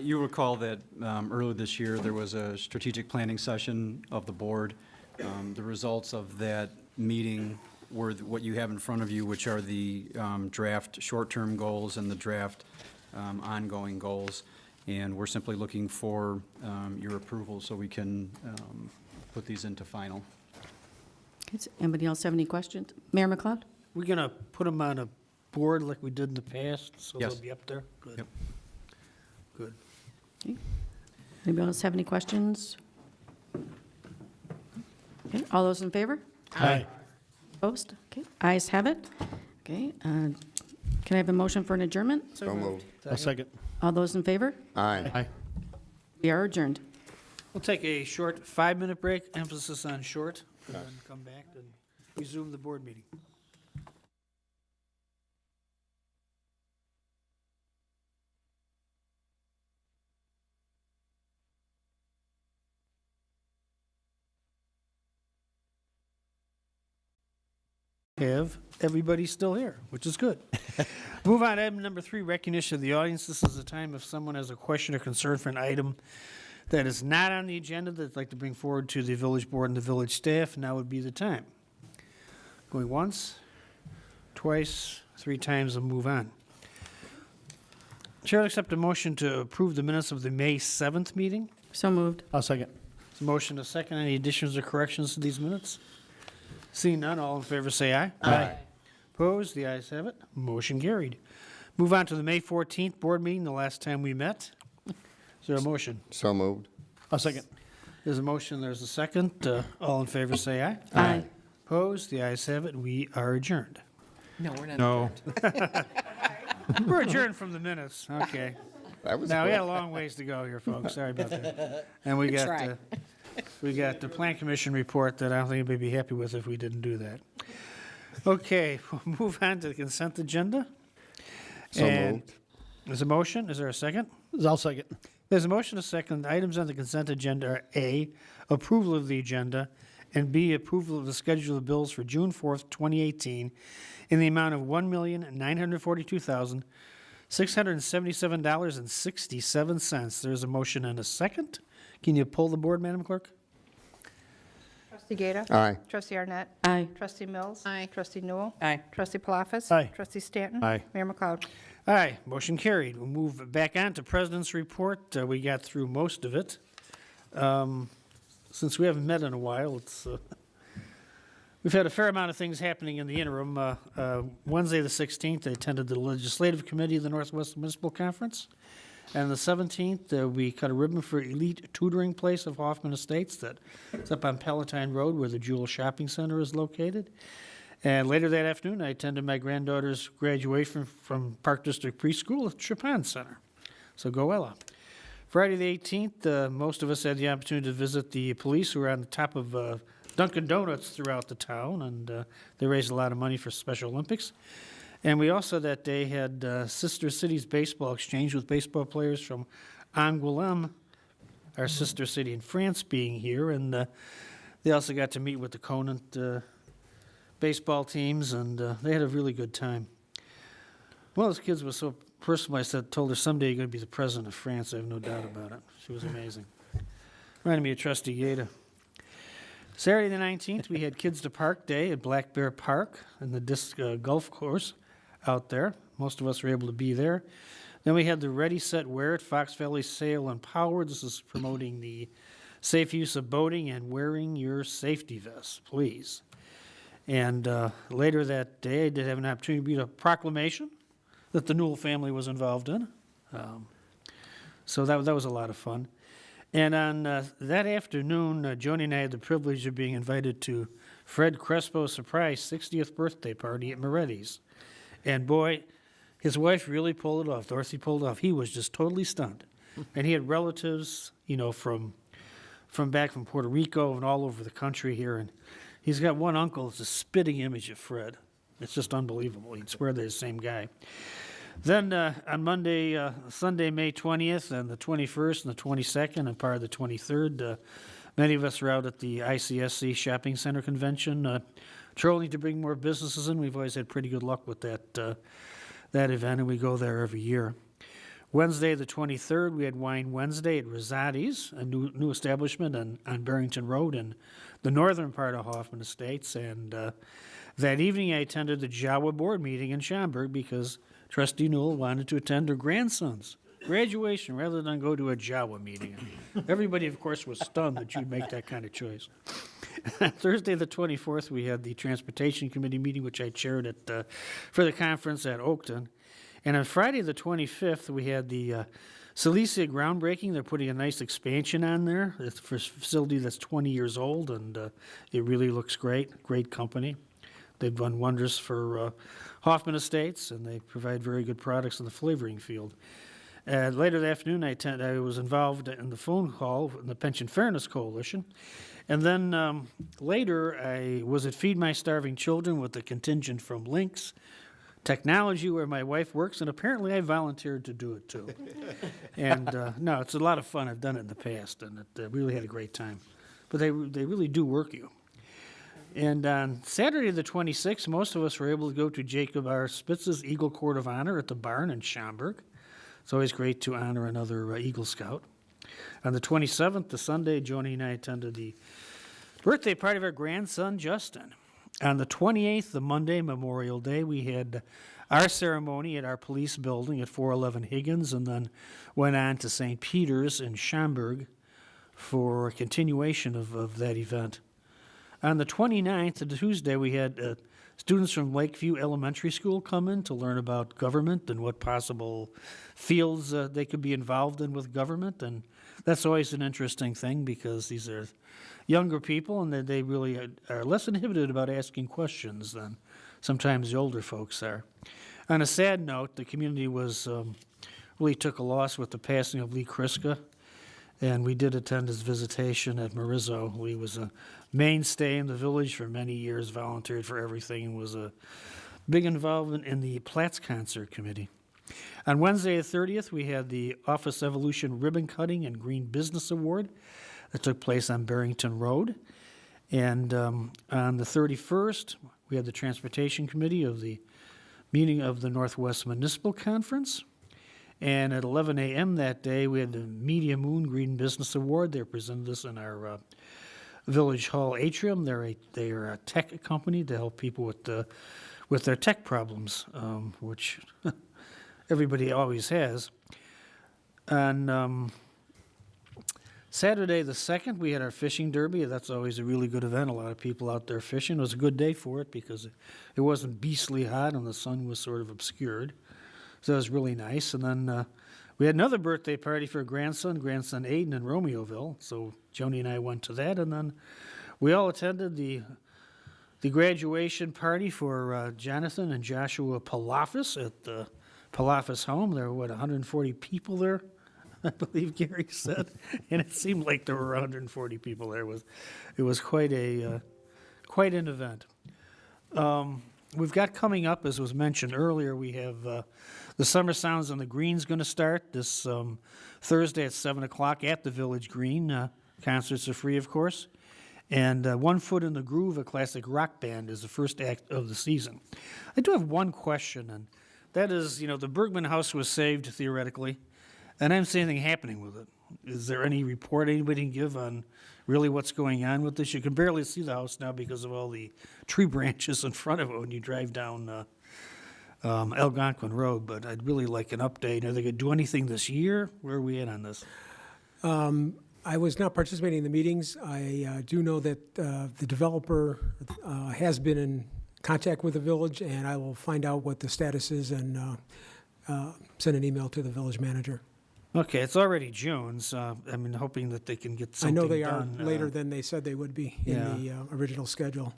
You recall that earlier this year, there was a strategic planning session of the board. The results of that meeting were what you have in front of you, which are the draft short-term goals and the draft ongoing goals. And we're simply looking for your approval so we can put these into final. Okay, does anybody else have any questions? Mayor McLeod? We're going to put them on a board like we did in the past, so Yes. they'll be up there? Good. Yep. Good. Okay. Anybody else have any questions? Okay, all those in favor? Aye. Opposed? Okay, ayes have it. Okay, can I have a motion for an adjournment? So moved. I'll second. All those in favor? Aye. Aye. We are adjourned. We'll take a short 5-minute break, emphasis on short, and then come back and resume the board meeting. Have everybody still here, which is good. Move on to item number 3, recognition of the audience. This is the time if someone has a question or concern for an item that is not on the agenda that they'd like to bring forward to the village board and the village staff, now would be the time. Going once, twice, 3 times, and move on. Chair will accept a motion to approve the minutes of the May 7th meeting. So moved. I'll second. There's a motion, a second. Any additions or corrections to these minutes? Seeing none, all in favor say aye. Aye. Opposed? The ayes have it. Motion carried. Move on to the May 14th board meeting, the last time we met. Is there a motion? So moved. I'll second. There's a motion, there's a second. All in favor say aye. Aye. Opposed? The ayes have it. We are adjourned. No, we're not. No. We're adjourned from the minutes. Okay. That was Now, we quick. got a long ways to go here, folks. Sorry about that. And we got the Plan Commission report that I don't think anybody would be happy with if we didn't do that. Okay, we'll move on to the consent agenda. So And moved. There's a motion. Is there a second? I'll second. There's a motion, a second. Items on the consent agenda are A, approval of the agenda, and B, approval of the schedule of bills for June 4th, 2018, in the amount of $1,942,677.67. There's a motion and a second. Can you pull the board, Madam Clerk? Trustee Gata? Aye. Trustee Arnett? Aye. Trustee Mills? Aye. Trustee Newell? Aye. Trustee Palafis? Aye. Trustee Stanton? Aye. Mayor McLeod? Aye, motion carried. We'll move back on to President's report. We got through most of it. Since we haven't met in a while, it's we've had a fair amount of things happening in the interim. Wednesday, the 16th, I attended the Legislative Committee of the Northwest Municipal Conference. And the 17th, we cut a ribbon for Elite Tutoring Place of Hoffman Estates. That's up on Palatine Road where the Jewel Shopping Center is located. And later that afternoon, I attended my granddaughter's graduation from Park District Preschool at Chopin Center. So go Ella. Friday the 18th, most of us had the opportunity to visit the police who were on the top of Dunkin' Donuts throughout the town, and they raised a lot of money for Special Olympics. And we also that day had Sister Cities Baseball Exchange with baseball players from Angoulême, our sister city in France, being here. And they also got to meet with the Conant baseball teams, and they had a really good time. One of those kids was so personal, told her someday you're going to be the president of France. I have no doubt about it. She was amazing. Reminded me of Trustee Yeda. Saturday the 19th, we had Kids to Park Day at Black Bear Park and the disc golf course out there. Most of us were able to be there. Then we had the Ready, Set, Wear at Fox Valley Sail and Power. This is promoting the safe use of boating and wearing your safety vest, please. And later that day, I did have an opportunity to read a proclamation that the Newell family was involved in. So that was a lot of fun. And on that afternoon, Joni and I had the privilege of being invited to Fred Crespo's surprise 60th birthday party at Moretti's. And boy, his wife really pulled it off. Dorothy pulled it off. He was just totally stunned. And he had relatives, from back from Puerto Rico and all over the country here. And he's got one uncle that's a spitting image of Fred. It's just unbelievable. He'd swear they're the same guy. Then on Sunday, May 20th, and the 21st, and the 22nd, and part of the 23rd, many of us were out at the ICSC Shopping Center Convention, trolling to bring more businesses in. We've always had pretty good luck with that event, and we go there every year. Wednesday, the 23rd, we had Wine Wednesday at Rosati's, a new establishment on Barrington Road in the northern part of Hoffman Estates. And that evening, I attended the Jawa board meeting in Schaumburg because Trustee Newell wanted to attend her grandson's graduation rather than go to a Jawa meeting. Everybody, of course, was stunned that you'd make that kind of choice. Thursday, the 24th, we had the Transportation Committee meeting, which I chaired for the conference at Oakton. And on Friday, the 25th, we had the Silesia groundbreaking. They're putting a nice expansion on there. It's for a facility that's 20 years old, and it really looks great. Great company. They've done wonders for Hoffman Estates, and they provide very good products in the flavoring field. Later that afternoon, I was involved in the phone call in the Pension Fairness Coalition. And then later, I was at Feed My Starving Children with the contingent from Lynx Technology, where my wife works, and apparently I volunteered to do it too. And no, it's a lot of fun. I've done it in the past, and it really had a great time. But they really do work you. And on Saturday the 26th, most of us were able to go to Jacob R. Spitz's Eagle Court of Honor at the barn in Schaumburg. It's always great to honor another Eagle Scout. On the 27th, the Sunday, Joni and I attended the birthday party of our grandson, Justin. On the 28th, the Monday, Memorial Day, we had our ceremony at our police building at 411 Higgins, and then went on to St. Peter's in Schaumburg for a continuation of that event. On the 29th, the Tuesday, we had students from Lakeview Elementary School come in to learn about government and what possible fields they could be involved in with government. And that's always an interesting thing because these are younger people and they really are less inhibited about asking questions than sometimes the older folks are. On a sad note, the community was really took a loss with the passing of Lee Kriska. And we did attend his visitation at Marizzo. Lee was a mainstay in the village for many years, volunteered for everything, and was a big involvement in the Platts Concert Committee. On Wednesday the 30th, we had the Office Evolution Ribbon Cutting and Green Business Award that took place on Barrington Road. And on the 31st, we had the Transportation Committee of the meeting of the Northwest Municipal Conference. And at 11 a.m. that day, we had the Media Moon Green Business Award. They presented this in our Village Hall atrium. They're a tech company to help people with their tech problems, which everybody always has. On Saturday the 2nd, we had our fishing derby. That's always a really good event. A lot of people out there fishing. It was a good day for it because it wasn't beastly hot and the sun was sort of obscured. So that was really nice. And then we had another birthday party for grandson Aiden in Romeoville. So Joni and I went to that. And then we all attended the graduation party for Jonathan and Joshua Palafis at the Palafis home. There were, 140 people there, I believe Gary said. And it seemed like there were 140 people there. It was quite an event. We've got coming up, as was mentioned earlier, we have the Summer Sounds on the Green's going to start this Thursday at 7 o'clock at the Village Green. Concerts are free, of course. And One Foot in the Groove, a classic rock band, is the first act of the season. I do have one question, and that is, the Bergman House was saved, theoretically, and I haven't seen anything happening with it. Is there any report anybody can give on really what's going on with this? You can barely see the house now because of all the tree branches in front of it when you drive down Algonquin Road, but I'd really like an update. Are they going to do anything this year? Where are we at on this? I was not participating in the meetings. I do know that the developer has been in contact with the village, and I will find out what the status is and send an email to the village manager. Okay, it's already June, so I'm hoping that they can get something done. I know they are later than they said they would be in the original schedule.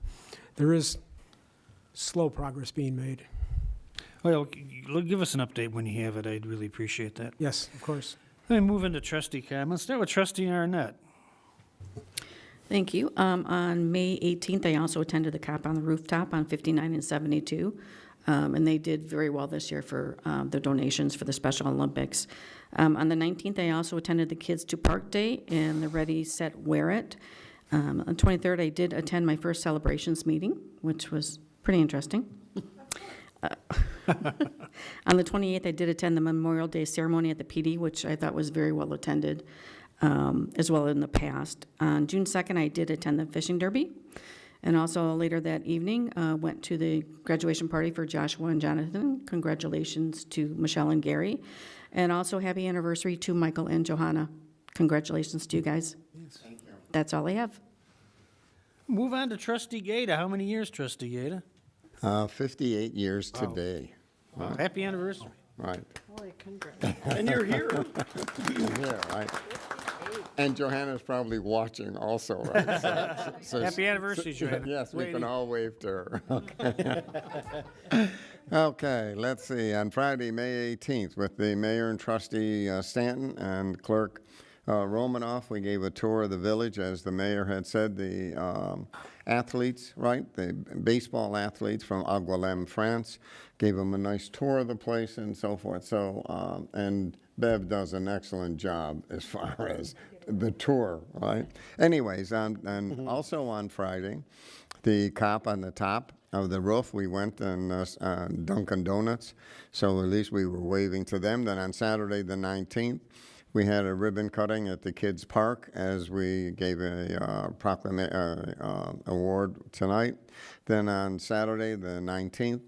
There is slow progress being made. Well, give us an update when you have it. I'd really appreciate that. Yes, of course. Let me move into trustee comments. Start with trustee Arnett. Thank you. On May 18th, I also attended the Cop on the Rooftop on 59 and 72, and they did very well this year for their donations for the Special Olympics. On the 19th, I also attended the Kids to Park Day and the Ready, Set, Wear It. On the 23rd, I did attend my first celebrations meeting, which was pretty interesting. On the 28th, I did attend the Memorial Day ceremony at the PD, which I thought was very well attended, as well in the past. On June 2nd, I did attend the fishing derby. And also later that evening, went to the graduation party for Joshua and Jonathan. Congratulations to Michelle and Gary. And also happy anniversary to Michael and Johanna. Congratulations to you guys. Yes. Thank you. That's all I have. Move on to trustee Gata. How many years, trustee Gata? 58 years today. Wow. Happy anniversary. Right. Holy congrats. And you're here. Yeah, right. And Johanna's probably watching also, right? Happy anniversary, Johanna. Yes, we Lady. can all wave to her. Okay. Okay, let's see. On Friday, May 18th, with the mayor and trustee Stanton and clerk Romanoff, we gave a tour of the village. As the mayor had said, the athletes, right, the baseball athletes from Angoulême, France, gave them a nice tour of the place and so forth. So, and Bev does an excellent job as far as the tour, right? Anyways, and also on Friday, the cop on the top of the roof, we went and Dunkin' Donuts, so at least we were waving to them. Then on Saturday, the 19th, we had a ribbon cutting at the kids' park as we gave a award tonight. Then on Saturday, the 19th,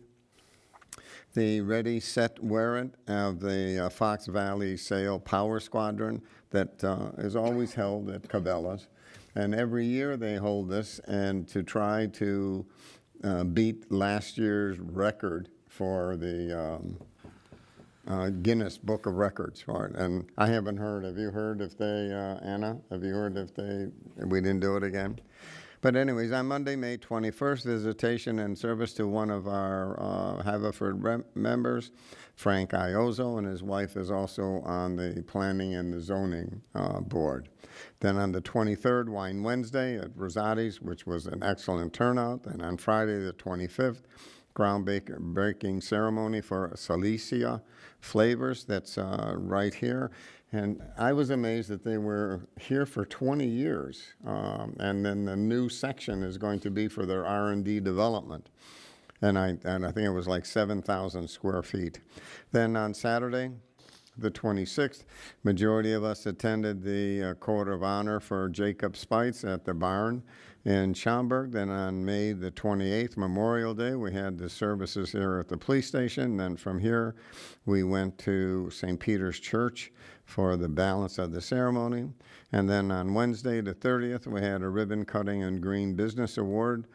the Ready, Set, Wear It of the Fox Valley Sail Power Squadron that is always held at Cabela's. And every year they hold this, and to try to beat last year's record for the Guinness Book of Records for it. And I haven't heard. Have you heard if they, Anna, have you heard if we didn't do it again? But anyways, on Monday, May 21st, visitation and service to one of our Haverford members, Frank Iozzo, and his wife is also on the Planning and the Zoning Board. Then on the 23rd, Wine Wednesday at Rosati's, which was an excellent turnout. And on Friday, the 25th, groundbreaking ceremony for Silesia Flavors, that's right here. And I was amazed that they were here for 20 years. And then the new section is going to be for their R&D development. And I think it was like 7,000 square feet. Then on Saturday, the 26th, majority of us attended the Court of Honor for Jacob Spites at the barn in Schaumburg. Then on May the 28th, Memorial Day, we had the services here at the police station. Then from here, we went to St. Peter's Church for the balance of the ceremony. And then on Wednesday the 30th, we had a ribbon cutting and Green Business Award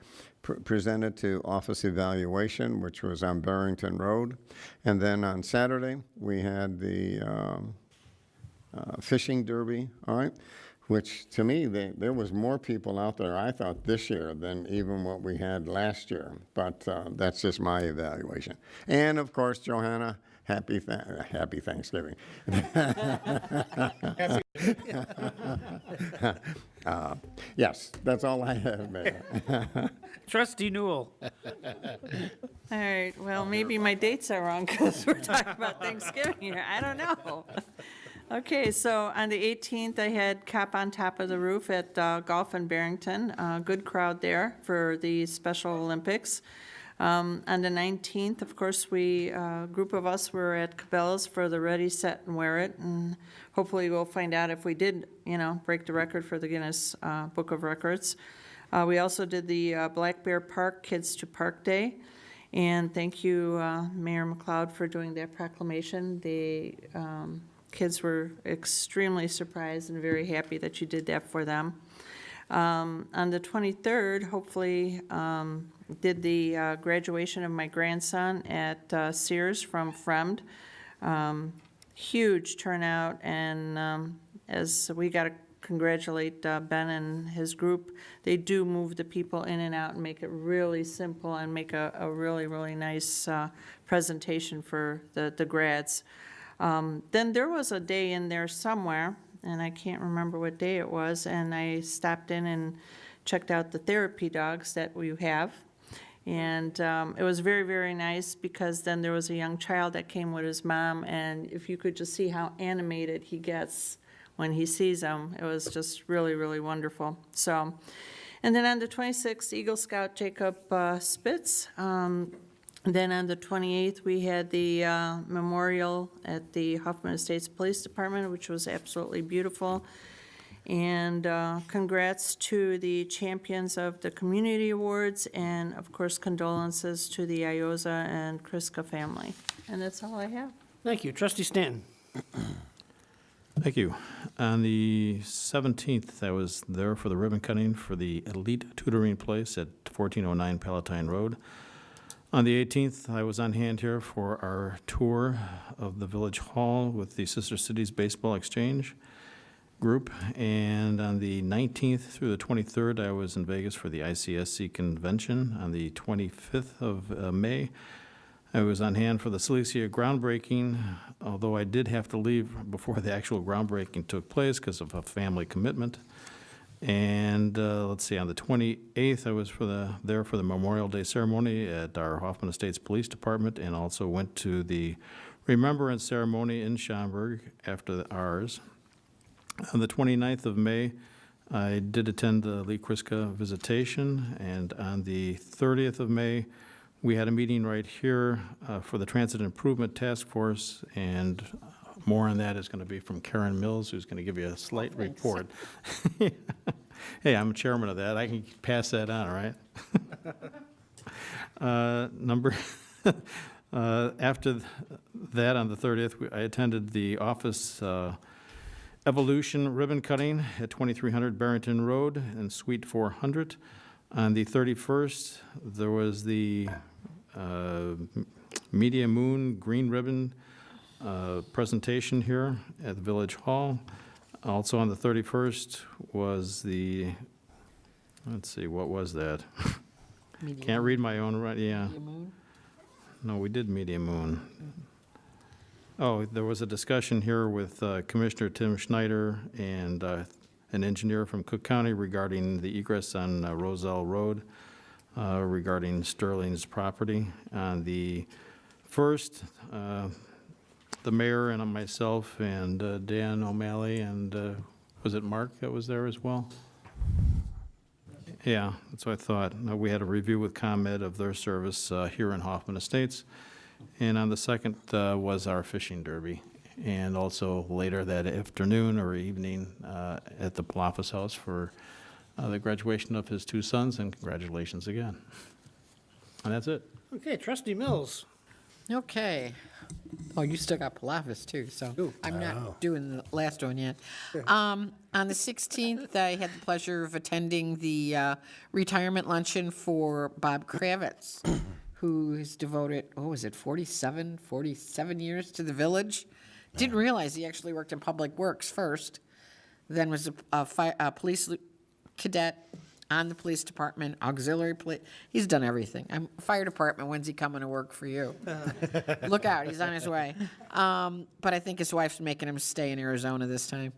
presented to Office Evaluation, which was on Barrington Road. And then on Saturday, we had the fishing derby, all right, which to me, there was more people out there, I thought, this year than even what we had last year. But that's just my evaluation. And of course, Johanna, happy Thanksgiving. Yes, that's all I have, Mayor. Trustee Newell. All right, well, maybe my dates are wrong because we're talking about Thanksgiving here. I don't know. Okay, so on the 18th, I had Cop on Top of the Roof at Golf in Barrington. Good crowd there for the Special Olympics. On the 19th, of course, a group of us were at Cabela's for the Ready, Set, and Wear It, and hopefully we'll find out if we did, break the record for the Guinness Book of Records. We also did the Black Bear Park Kids to Park Day, and thank you, Mayor McLeod, for doing that proclamation. The kids were extremely surprised and very happy that you did that for them. On the 23rd, hopefully, did the graduation of my grandson at Sears from Fremd. Huge turnout, and as we got to congratulate Ben and his group, they do move the people in and out and make it really simple and make a really, really nice presentation for the grads. Then there was a day in there somewhere, and I can't remember what day it was, and I stopped in and checked out the therapy dogs that we have. And it was very, very nice because then there was a young child that came with his mom, and if you could just see how animated he gets when he sees them, it was just really, really wonderful. So, and then on the 26th, Eagle Scout Jacob Spitz. Then on the 28th, we had the memorial at the Hoffman Estates Police Department, which was absolutely beautiful. And congrats to the champions of the community awards, and of course condolences to the Ioza and Kriska family. And that's all I have. Thank you. Trustee Stanton. Thank you. On the 17th, I was there for the ribbon cutting for the Elite Tutoring Place at 1409 Palatine Road. On the 18th, I was on hand here for our tour of the Village Hall with the Sister Cities Baseball Exchange. group. And on the 19th through the 23rd, I was in Vegas for the ICSC convention. On the 25th of May, I was on hand for the Silesia groundbreaking, although I did have to leave before the actual groundbreaking took place because of a family commitment. And let's see, on the 28th, I was there for the Memorial Day ceremony at our Hoffman Estates Police Department, and also went to the Remembrance ceremony in Schaumburg after ours. On the 29th of May, I did attend the Lee Kriska visitation, and on the 30th of May, we had a meeting right here for the Transit Improvement Task Force, and more on that is going to be from Karen Mills, who's going to give you a slight report. Hey, I'm chairman of that. I can pass that on, right? After that, on the 30th, I attended the office evolution ribbon cutting at 2300 Barrington Road and Suite 400. On the 31st, there was the Media Moon Green Ribbon presentation here at the Village Hall. Also on the 31st was the, let's see, what was that? Can't read my own, yeah. Media Moon? No, we did Media Moon. Oh, there was a discussion here with Commissioner Tim Schneider and an engineer from Cook County regarding the egress on Roselle Road, regarding Sterling's property. On the 1st, the mayor and myself and Dan O'Malley and was it Mark that was there as well? Yeah, that's what I thought. We had a review with ComEd of their service here in Hoffman Estates. And on the 2nd was our fishing derby. And also later that afternoon or evening at the Palafas House for the graduation of his 2 sons, and congratulations again. And that's it. Okay, Trustee Mills. Okay. Oh, you still got Palafas too, so I'm not doing the last one yet. On the 16th, I had the pleasure of attending the retirement luncheon for Bob Kravitz, who has devoted, 47 years to the village. Didn't realize he actually worked in Public Works first, then was a police cadet on the police department, auxiliary police. He's done everything. Fire department, when's he coming to work for you? Look out, he's on his way. But I think his wife's making him stay in Arizona this time.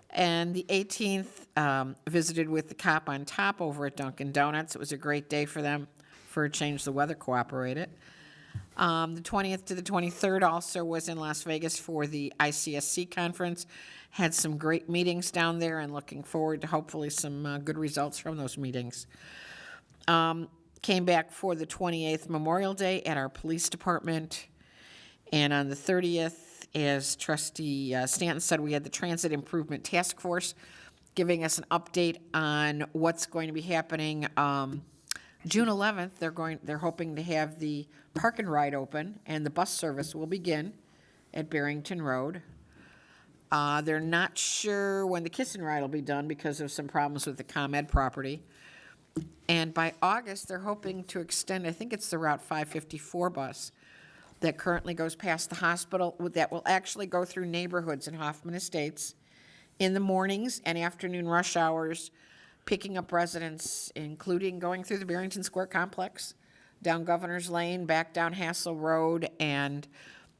And the 18th, visited with the Cop on Top over at Dunkin' Donuts. It was a great day for them. For a change, the weather cooperated. The 20th to the 23rd also was in Las Vegas for the ICSC conference. Had some great meetings down there and looking forward to hopefully some good results from those meetings. Came back for the 28th Memorial Day at our police department. And on the 30th, as Trustee Stanton said, we had the Transit Improvement Task Force giving us an update on what's going to be happening. June 11th, they're hoping to have the park and ride open, and the bus service will begin at Barrington Road. They're not sure when the kiss and ride will be done because of some problems with the ComEd property. And by August, they're hoping to extend, I think it's the Route 554 bus that currently goes past the hospital, that will actually go through neighborhoods in Hoffman Estates in the mornings and afternoon rush hours, picking up residents, including going through the Barrington Square complex, down Governor's Lane, back down Hassel Road, and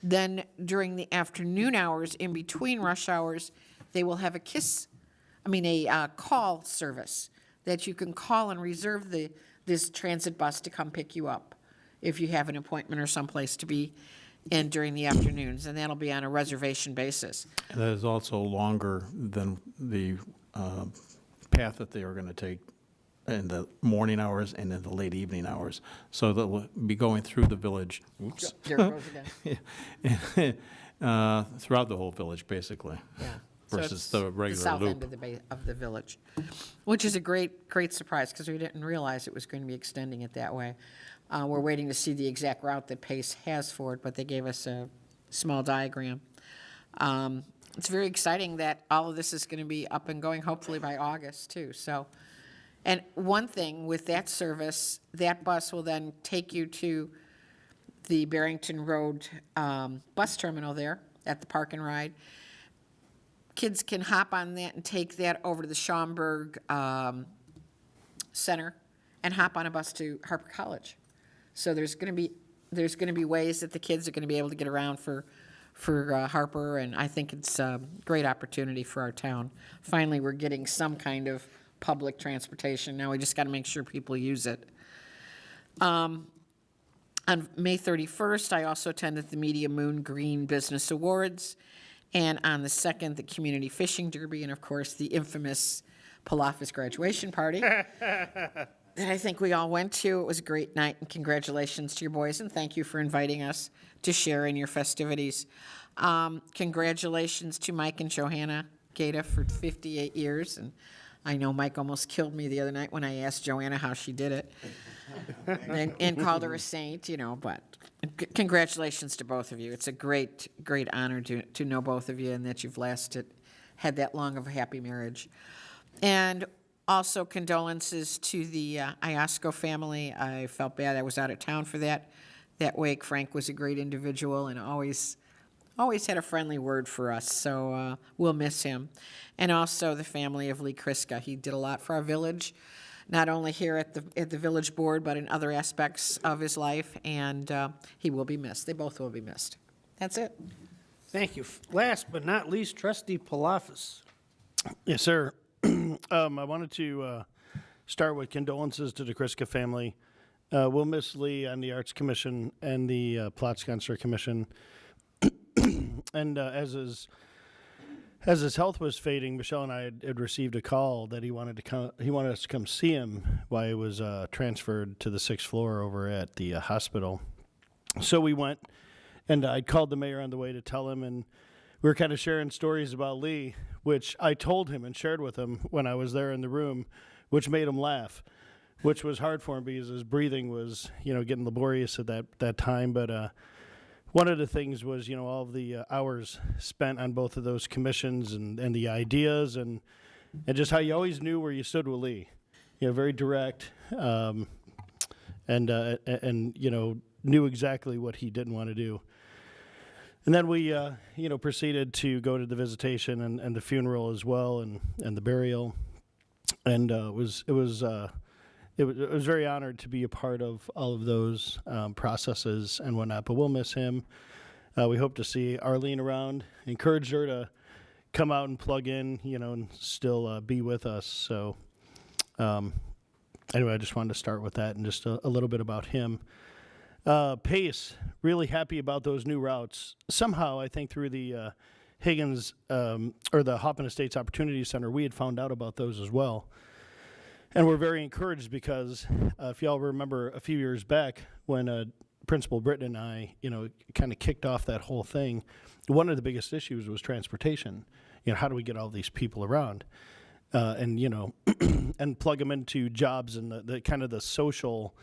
then during the afternoon hours, in between rush hours, they will have a call service that you can call and reserve this transit bus to come pick you up if you have an appointment or someplace to be in during the afternoons, and that'll be on a reservation basis. And that is also longer than the path that they are going to take in the morning hours and in the late evening hours. So they'll be going through the village. Oops. There it goes again. Throughout the whole village, basically. Yeah. Versus the regular the south loop. end of the village, which is a great surprise because we didn't realize it was going to be extending it that way. We're waiting to see the exact route that Pace has for it, but they gave us a small diagram. It's very exciting that all of this is going to be up and going, hopefully by August too. So, and one thing with that service, that bus will then take you to the Barrington Road bus terminal there at the Park and Ride. kids can hop on that and take that over to the Schaumburg Center and hop on a bus to Harper College. So there's going to be ways that the kids are going to be able to get around for Harper, and I think it's a great opportunity for our town. Finally, we're getting some kind of public transportation. Now we just got to make sure people use it. On May 31st, I also attended the Media Moon Green Business Awards, and on the 2nd, the Community Fishing Derby, and of course, the infamous Palafis graduation party that I think we all went to. It was a great night, and congratulations to your boys, and thank you for inviting us to share in your festivities. Congratulations to Mike and Johanna Gata for 58 years, and I know Mike almost killed me the other night when I asked Joanna how she did it and called her a saint, but congratulations to both of you. It's a great, great honor to know both of you and that you've had that long of a happy marriage. And also condolences to the Iosco family. I felt bad. I was out of town for that wake. Frank was a great individual and always had a friendly word for us, so we'll miss him. And also the family of Lee Kriska. He did a lot for our village, not only here at the village board, but in other aspects of his life, and he will be missed. They both will be missed. That's it. Thank you. Last but not least, Trustee Palafis. Yes, sir. I wanted to start with condolences to the Kriska family. We'll miss Lee on the Arts Commission and the Plots Concert Commission. And as his health was fading, Michelle and I had received a call that he wanted us to come see him while he was transferred to the 6th floor over at the hospital. So we went, and I called the mayor on the way to tell him, and we were kind of sharing stories about Lee, which I told him and shared with him when I was there in the room, which made him laugh, which was hard for him because his breathing was, getting laborious at that time. But one of the things was, all of the hours spent on both of those commissions and the ideas and just how you always knew where you stood with Lee. Very direct, and knew exactly what he didn't want to do. And then we, proceeded to go to the visitation and the funeral as well, and the burial, and it was very honored to be a part of all of those processes and whatnot. But we'll miss him. We hope to see Arlene around. Encourage her to come out and plug in, and still be with us. So, anyway, I just wanted to start with that and just a little bit about him. Pace, really happy about those new routes. Somehow, I think through the Higgins or the Hoffman Estates Opportunity Center, we had found out about those as well. And we're very encouraged because if y'all remember a few years back when Principal Britton and I, kind of kicked off that whole thing, one of the biggest issues was transportation. How do we get all these people around? And and plug them into jobs and the kind of the social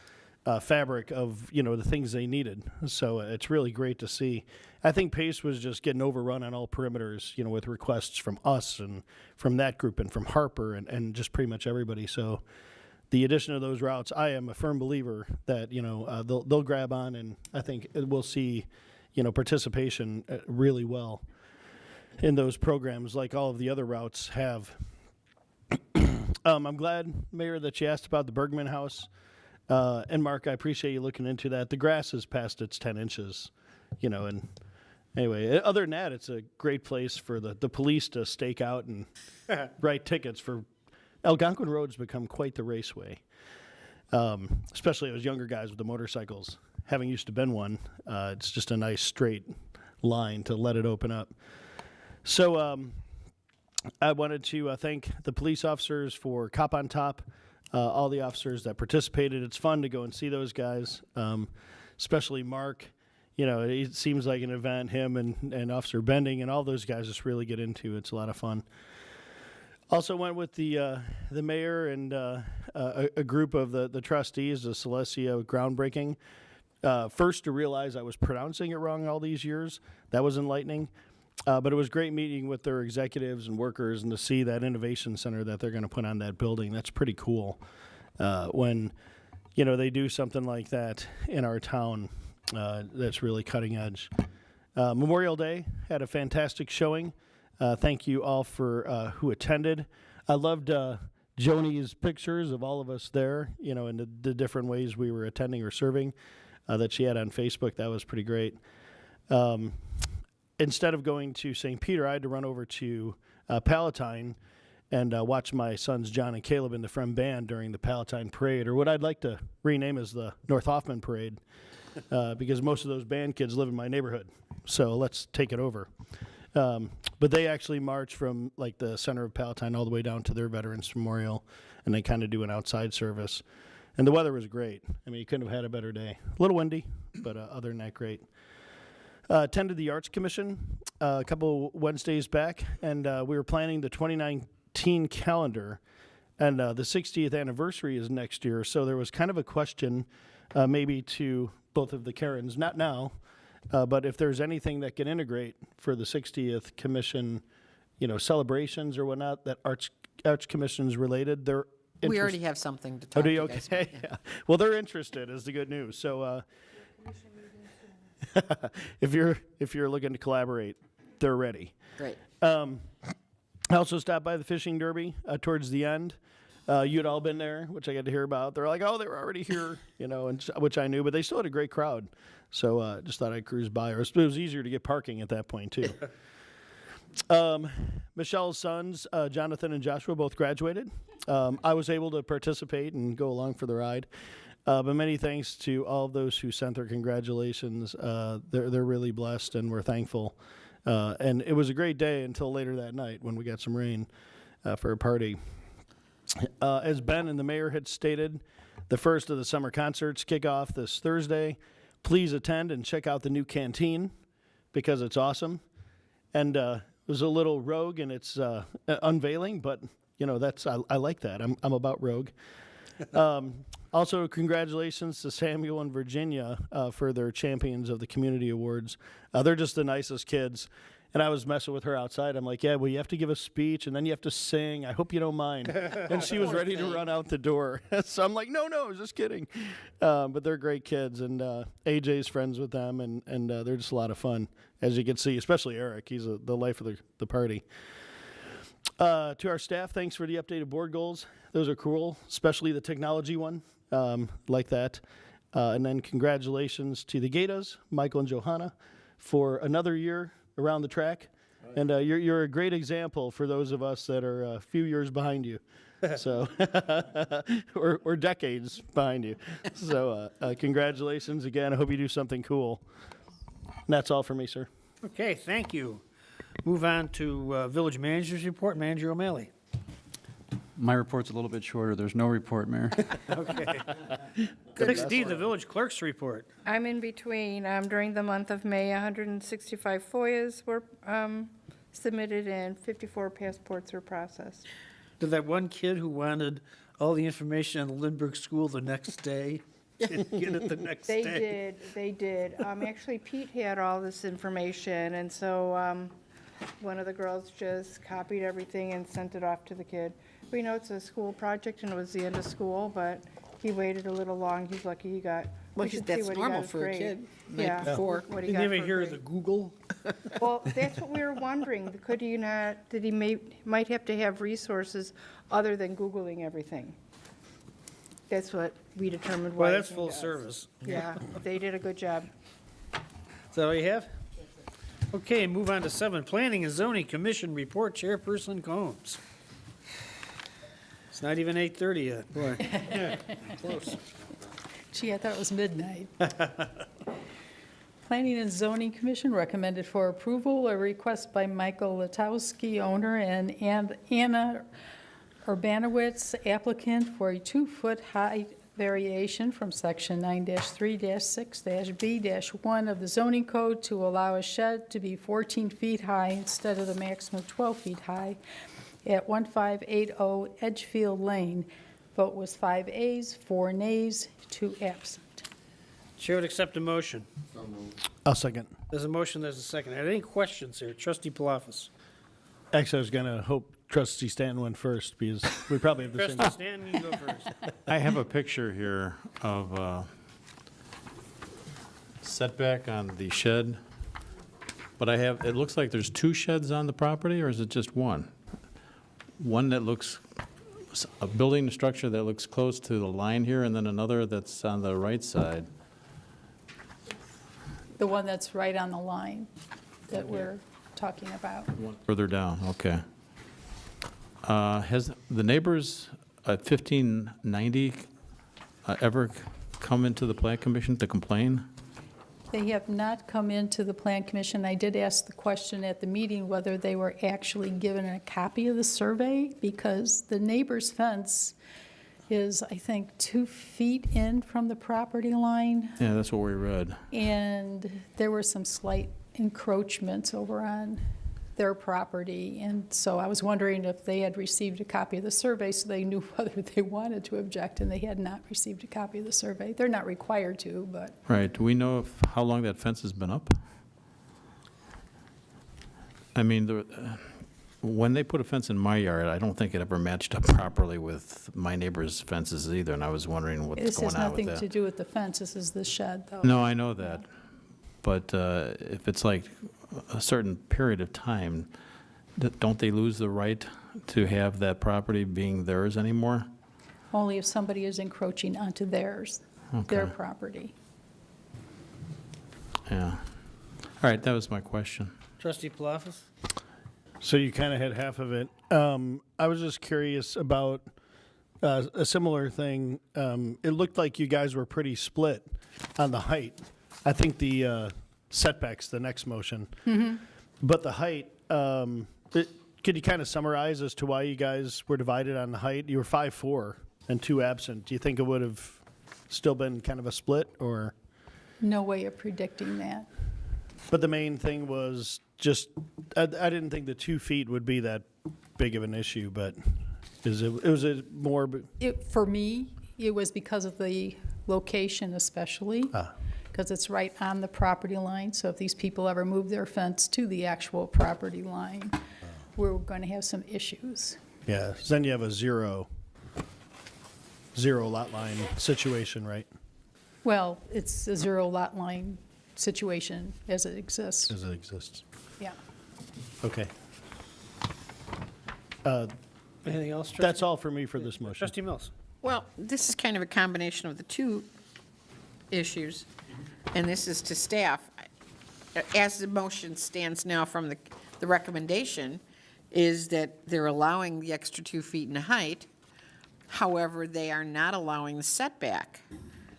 fabric of, the things they needed. So it's really great to see. I think Pace was just getting overrun on all perimeters, with requests from us and from that group and from Harper and just pretty much everybody. So the addition of those routes, I am a firm believer that, they'll grab on, and I think we'll see, participation really well in those programs like all of the other routes have. I'm glad, Mayor, that you asked about the Bergman House. And Mark, I appreciate you looking into that. The grass is past its 10 inches, and anyway, other than that, it's a great place for the police to stake out and write tickets for. Algonquin Road's become quite the raceway, especially those younger guys with the motorcycles. Having used to been one, it's just a nice straight line to let it open up. So I wanted to thank the police officers for Cop on Top. All the officers that participated. It's fun to go and see those guys, especially Mark. It seems like an event, him and Officer Bending and all those guys just really get into. It's a lot of fun. Also went with the mayor and a group of the trustees, the Celestia groundbreaking. First to realize I was pronouncing it wrong all these years. That was enlightening. But it was great meeting with their executives and workers and to see that innovation center that they're going to put on that building. That's pretty cool. When, they do something like that in our town, that's really cutting edge. Memorial Day had a fantastic showing. Thank you all for who attended. I loved Joni's pictures of all of us there, you know, and the different ways we were attending or serving that she had on Facebook. That was pretty great. Instead of going to St. Peter, I had to run over to Palatine and watch my sons John and Caleb in the Friend Band during the Palatine Parade, or what I'd like to rename as the North Hoffman Parade, because most of those band kids live in my neighborhood. So let's take it over. But they actually march from like the center of Palatine all the way down to their Veterans Memorial, and they kind of do an outside service. And the weather was great. I mean, you couldn't have had a better day. A little windy, but other than that, great. Attended the Arts Commission a couple Wednesdays back, and we were planning the 2019 calendar, and the 60th anniversary is next year, so there was kind of a question maybe to both of the Karens, not now, but if there's anything that can integrate for the 60th Commission, you know, celebrations or whatnot, that Arts Commission's related, they're We interest- already have something to Oh, talk do to you? you guys Okay. about. Yeah. Well, they're interested is the good news. So if you're looking to collaborate, they're ready. Great. I also stopped by the fishing derby towards the end. You'd all been there, which I got to hear about. They're like, oh, they were already here, you know, and which I knew, but they still had a great crowd. So just thought I'd cruise by. Or it was easier to get parking at that point too. Michelle's sons, Jonathan and Joshua, both graduated. I was able to participate and go along for the ride. But many thanks to all of those who sent their congratulations. They're really blessed, and we're thankful. And it was a great day until later that night when we got some rain for a party. As Ben and the mayor had stated, the first of the summer concerts kick off this Thursday. Please attend and check out the new canteen because it's awesome. And it was a little rogue in its unveiling, but you know I like that. I'm about rogue. Also, congratulations to Samuel and Virginia for their Champions of the Community Awards. They're just the nicest kids. And I was messing with her outside. I'm like, yeah, well, you have to give a speech, and then you have to sing. I hope you don't mind. And she was ready to run out the door. So I'm like, no, just kidding. But they're great kids, and AJ's friends with them, and they're just a lot of fun, as you can see, especially Eric. He's the life of the party. To our staff, thanks for the updated board goals. Those are cool, especially the technology one, like that. And then congratulations to the Gatas, Michael and Johanna, for another year around the track. And you're a great example for those of us that are a few years behind you. So, or decades behind you. So congratulations again. I hope you do something cool. And that's all for me, sir. Okay, thank you. Move on to Village Manager's Report. Manager O'Malley. My report's a little bit shorter. There's no report, Mayor. Okay. Next D, the Village Clerk's Report. I'm in between. During the month of May, 165 FOIAs were submitted and 54 passports were processed. Did that one kid who wanted all the information on the Lindbergh School the next day get it the next day? They did. Actually, Pete had all this information, and so one of the girls just copied everything and sent it off to the kid. We know it's a school project and it was the end of school, but he waited a little long. He's lucky he got. Well, you can see that's what he got normal his for a grade. kid, night Yeah, before. what he Did got you ever for a hear grade. the Google? Well, that's what we were wondering. Could you not, that he might have to have resources other than Googling everything. That's what we determined. Well, why that's he full does. service. Yeah, they did a good job. Is that all you have? Okay, move on to 7, Planning and Zoning Commission Report, Chairperson Combs. It's not even 8:30 yet, boy. Close. Gee, I thought it was midnight. Planning and Zoning Commission recommended for approval a request by Michael Latowski, owner, and Anna Urbanowitz, applicant, for a 2-foot height variation from section 9-3-6-B-1 of the zoning code to allow a shed to be 14 feet high instead of the maximum 12 feet high at 1580 Edgefield Lane. Vote was 5 ayes, 4 nays, 2 absent. Chair would accept a motion. I'll second. There's a motion, there's a second. Are there any questions here? Trustee Palafis. Actually, I was going to hope Trustee Stanton went first because we probably have the same. Trustee Stanton, you go first. I have a picture here of setback on the shed. But it looks like there's 2 sheds on the property, or is it just one? One that looks, a building structure that looks close to the line here, and then another that's on the right side. The one that's right on the line that we're talking about. Further down, okay. Has the neighbors at 1590 ever come into the Plan Commission to complain? They have not come into the Plan Commission. I did ask the question at the meeting whether they were actually given a copy of the survey, because the neighbor's fence is, I think, 2 feet in from the property line, Yeah, that's what we read. and there were some slight encroachments over on their property, and so I was wondering if they had received a copy of the survey so they knew whether they wanted to object, and they had not received a copy of the survey. They're not required to, but Right, do we know how long that fence has been up? I mean, when they put a fence in my yard, I don't think it ever matched up properly with my neighbor's fences either, and I was wondering what's this going has on with nothing that. to do with the fence. This is the shed, though. No, I know that, but if it's like a certain period of time, don't they lose the right to have that property being theirs anymore? Only if somebody is encroaching onto theirs, their Okay. property. Yeah. All right, that was my question. Trustee Palafis? So you kind of had half of it. I was just curious about a similar thing. It looked like you guys were pretty split on the height. I think the setbacks, the next motion. But the height, could you kind of summarize as to why you guys were divided on the height? You were 5'4" and 2 absent. Do you think it would have still been kind of a split, or? No way of predicting that. But the main thing was just, I didn't think the 2 feet would be that big of an issue, but it was a more, For me, it was because of the location especially, because it's right on the property line. So if these people ever move their fence to the actual property line, we're going to have some issues. yeah, so then you have a zero lot line situation, right? Well, it's a 0 lot line situation as it exists. As it exists. Yeah. Okay. Anything else? That's all for me for this motion. Trustee Mills? Well, this is kind of a combination of the 2 issues, and this is to staff. As the motion stands now from the recommendation, is that they're allowing the extra 2 feet in height, however, they are not allowing the setback.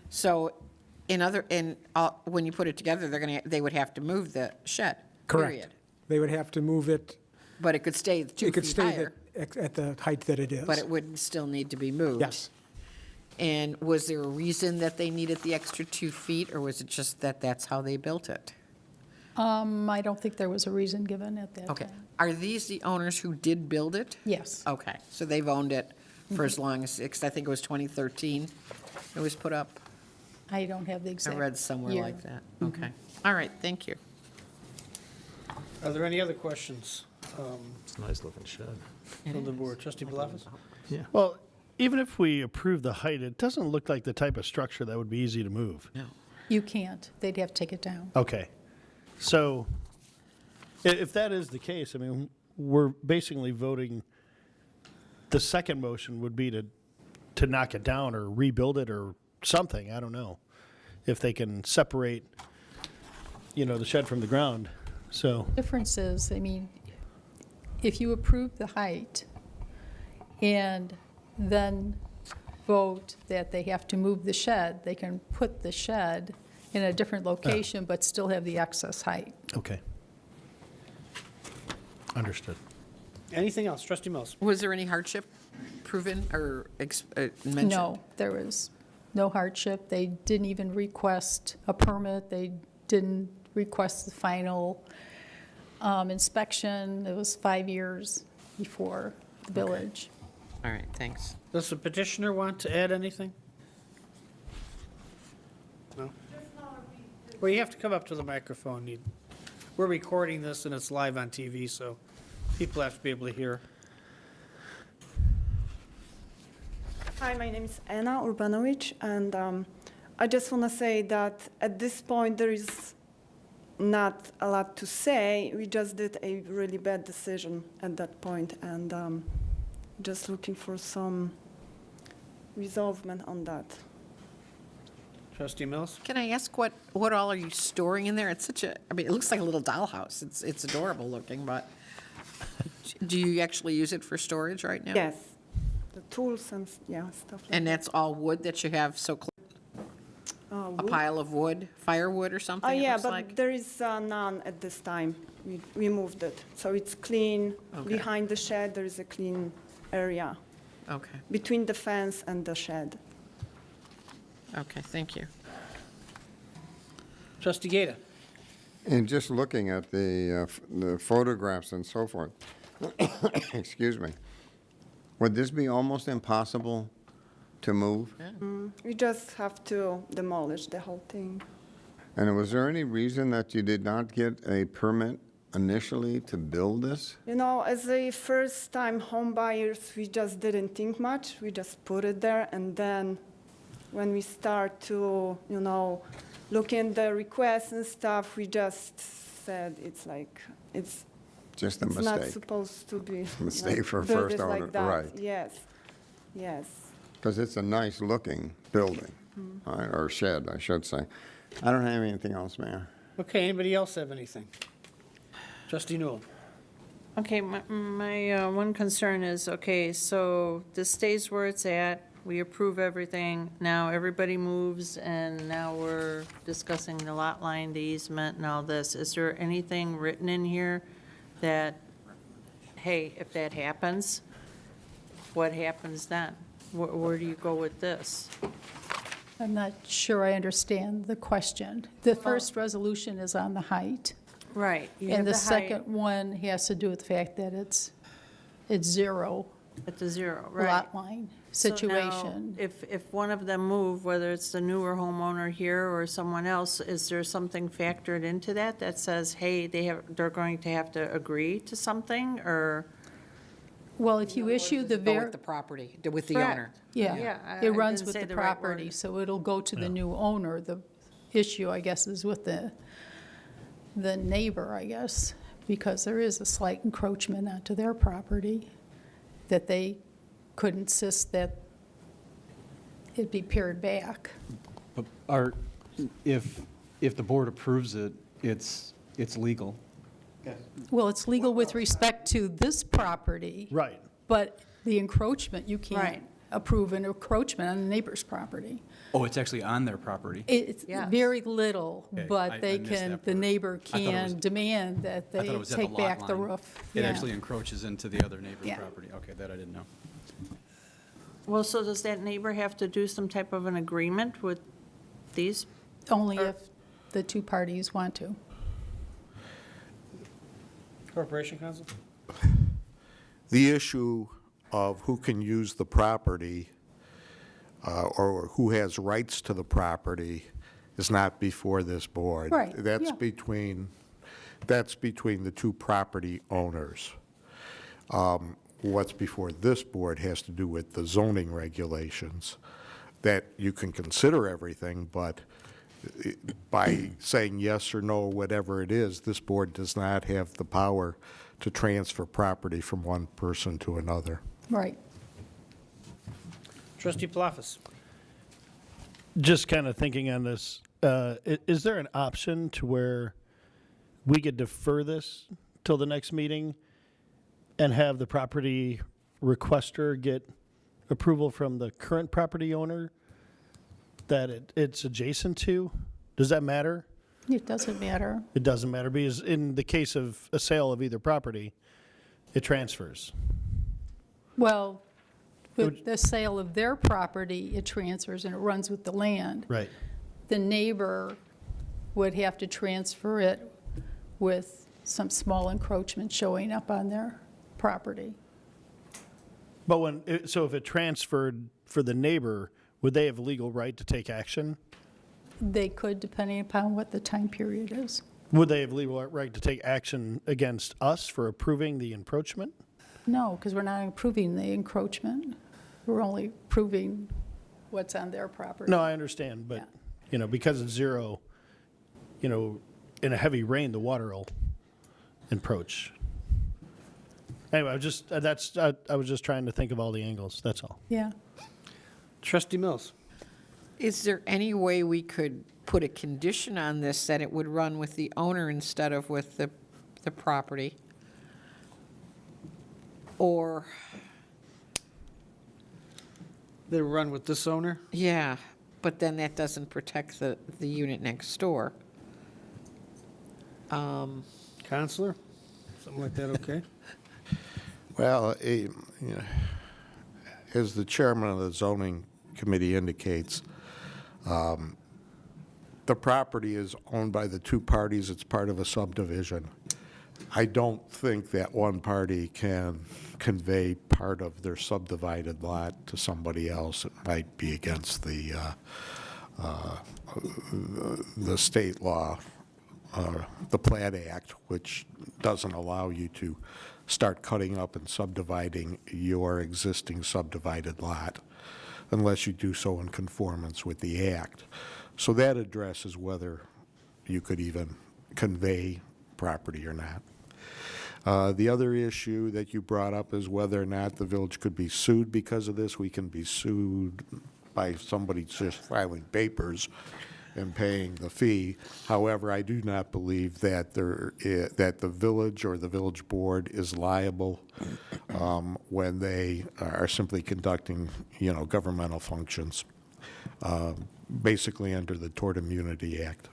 So when you put it together, they would have to move the shed, period. Correct. They would have to move it. But it could stay 2 It could feet stay higher, at the height that it is. but it would still need to be moved. Yes. And was there a reason that they needed the extra 2 feet, or was it just that that's how they built it? I don't think there was a reason given at that Okay. time. Are these the owners who did build it? Yes. Okay, so they've owned it for as long as, because I think it was 2013 it was put up? I don't have the I exact read somewhere year. like that. Okay. All right, thank you. Are there any other questions It's a nice looking shed. from the board? Trustee Palafis? Yeah. Well, even if we approve the height, it doesn't look like the type of structure that would be easy to move. No. You can't. They'd have to take it down. Okay. So if that is the case, I mean, we're basically voting, the second motion would be to knock it down or rebuild it or something. I don't know. If they can separate, the shed from the ground. So, Difference is, I mean, if you approve the height and then vote that they have to move the shed, they can put the shed in a different location but still have the excess height. okay. Understood. Anything else? Trustee Mills? Was there any hardship proven or mentioned? No, there was no hardship. They didn't even request a permit. They didn't request the final inspection. It was 5 years before the village. All right, thanks. Does the petitioner want to add anything? No? Well, you have to come up to the microphone. We're recording this and it's live on TV, so people have to be able to hear. Hi, my name is Anna Urbanovic, and I just want to say that at this point there is not a lot to say. We just did a really bad decision at that point, and just looking for some resolvement on that. Trustee Mills? Can I ask what all are you storing in there? It's such a, I mean, it looks like a little dollhouse. It's adorable looking, but do you actually use it for storage right now? Yes, the tools and stuff like And that's all wood that you have so close? A wood? pile of wood, firewood or something, it Yeah, looks but like? there is none at this time. We moved it, so it's clean. Okay. Behind the shed, there is a clean area Okay, between the fence and the shed. okay, thank you. Trustee Gata? And just looking at the photographs and so forth, excuse me, would this be almost impossible to move? We just have to demolish the whole thing. And was there any reason that you did not get a permit initially to build this? You know, as a first-time home buyers, we just didn't think much. We just put it there, and then when we start to, look in the requests and stuff, we just said it's Just a it's not mistake? supposed to be. Mistake for a built first it like owner, that. right. Yes. Because it's a nice-looking building, or shed, I should say. I don't have anything else, Mayor. Okay, anybody else have anything? Trustee Newell? Okay, my one concern is, okay, so this stays where it's at, we approve everything, now everybody moves, and now we're discussing the lot line, the easement, and all this. Is there anything written in here that, hey, if that happens, what happens then? Where do you go with this? I'm not sure I understand the question. The first resolution is on the height. Right. you have And the height second one has to do with the fact that it's zero At the zero, right. lot line So now, situation. if one of them move, whether it's the newer homeowner here or someone else, is there something factored into that says, hey, they're going to have to agree to something, or? Well, if you issue the Go with the property, with the owner. Yeah, I it runs didn't with say the the right property, word. so it'll go to the new owner. The issue, I guess, is with the neighbor, I guess, because there is a slight encroachment onto their property that they could insist that it be pared back. But if the board approves it, it's legal. Well, it's legal with respect to this property. Right. But the encroachment, you Right. can't approve an encroachment on the neighbor's property. Oh, it's actually on their property? It's Yes. very little, Okay, I but they missed can, that the part. neighbor I thought it was- can demand that I thought they it was at the take lot back the line. roof. It Yeah. actually encroaches into the other neighbor's Yeah. property. Okay, that I didn't know. Well, so does that neighbor have to do some type of an agreement with these? Only if the two parties want to. Corporation Counsel? The issue of who can use the property or who has rights to the property is not before this board. Right, That's yeah. between the two property owners. What's before this board has to do with the zoning regulations, that you can consider everything, but by saying yes or no, whatever it is, this board does not have the power to transfer property from one person to another. Right. Trustee Palafis? Just kind of thinking on this, is there an option to where we could defer this till the next meeting and have the property requester get approval from the current property owner that it's adjacent to? Does that matter? It doesn't matter. It doesn't matter because in the case of a sale of either property, it transfers. Well, with the sale of their property, it transfers and it runs with the land. Right. The neighbor would have to transfer it with some small encroachment showing up on their property. But so if it transferred for the neighbor, would they have legal right to take action? They could, depending upon what the time period is. Would they have legal right to take action against us for approving the encroachment? No, because we're not approving the encroachment. We're only approving what's on their property. No, I understand, but, because it's zero, in a heavy rain, the water will encroach. Anyway, I was just trying to think of all the angles, that's all. Yeah. Trustee Mills? Is there any way we could put a condition on this that it would run with the owner instead of with the property? Or, They run with this owner? yeah, but then that doesn't protect the unit next door. Counselor? Something like that, okay? Well, as the chairman of the zoning committee indicates, the property is owned by the two parties. It's part of a subdivision. I don't think that one party can convey part of their subdivided lot to somebody else. It might be against the state law, the Plat Act, which doesn't allow you to start cutting up and subdividing your existing subdivided lot unless you do so in conformance with the act. So that addresses whether you could even convey property or not. The other issue that you brought up is whether or not the village could be sued because of this. We can be sued by somebody just filing papers and paying the fee. However, I do not believe that that the village or the village board is liable when they are simply conducting, governmental functions, basically under the Tort Immunity Act.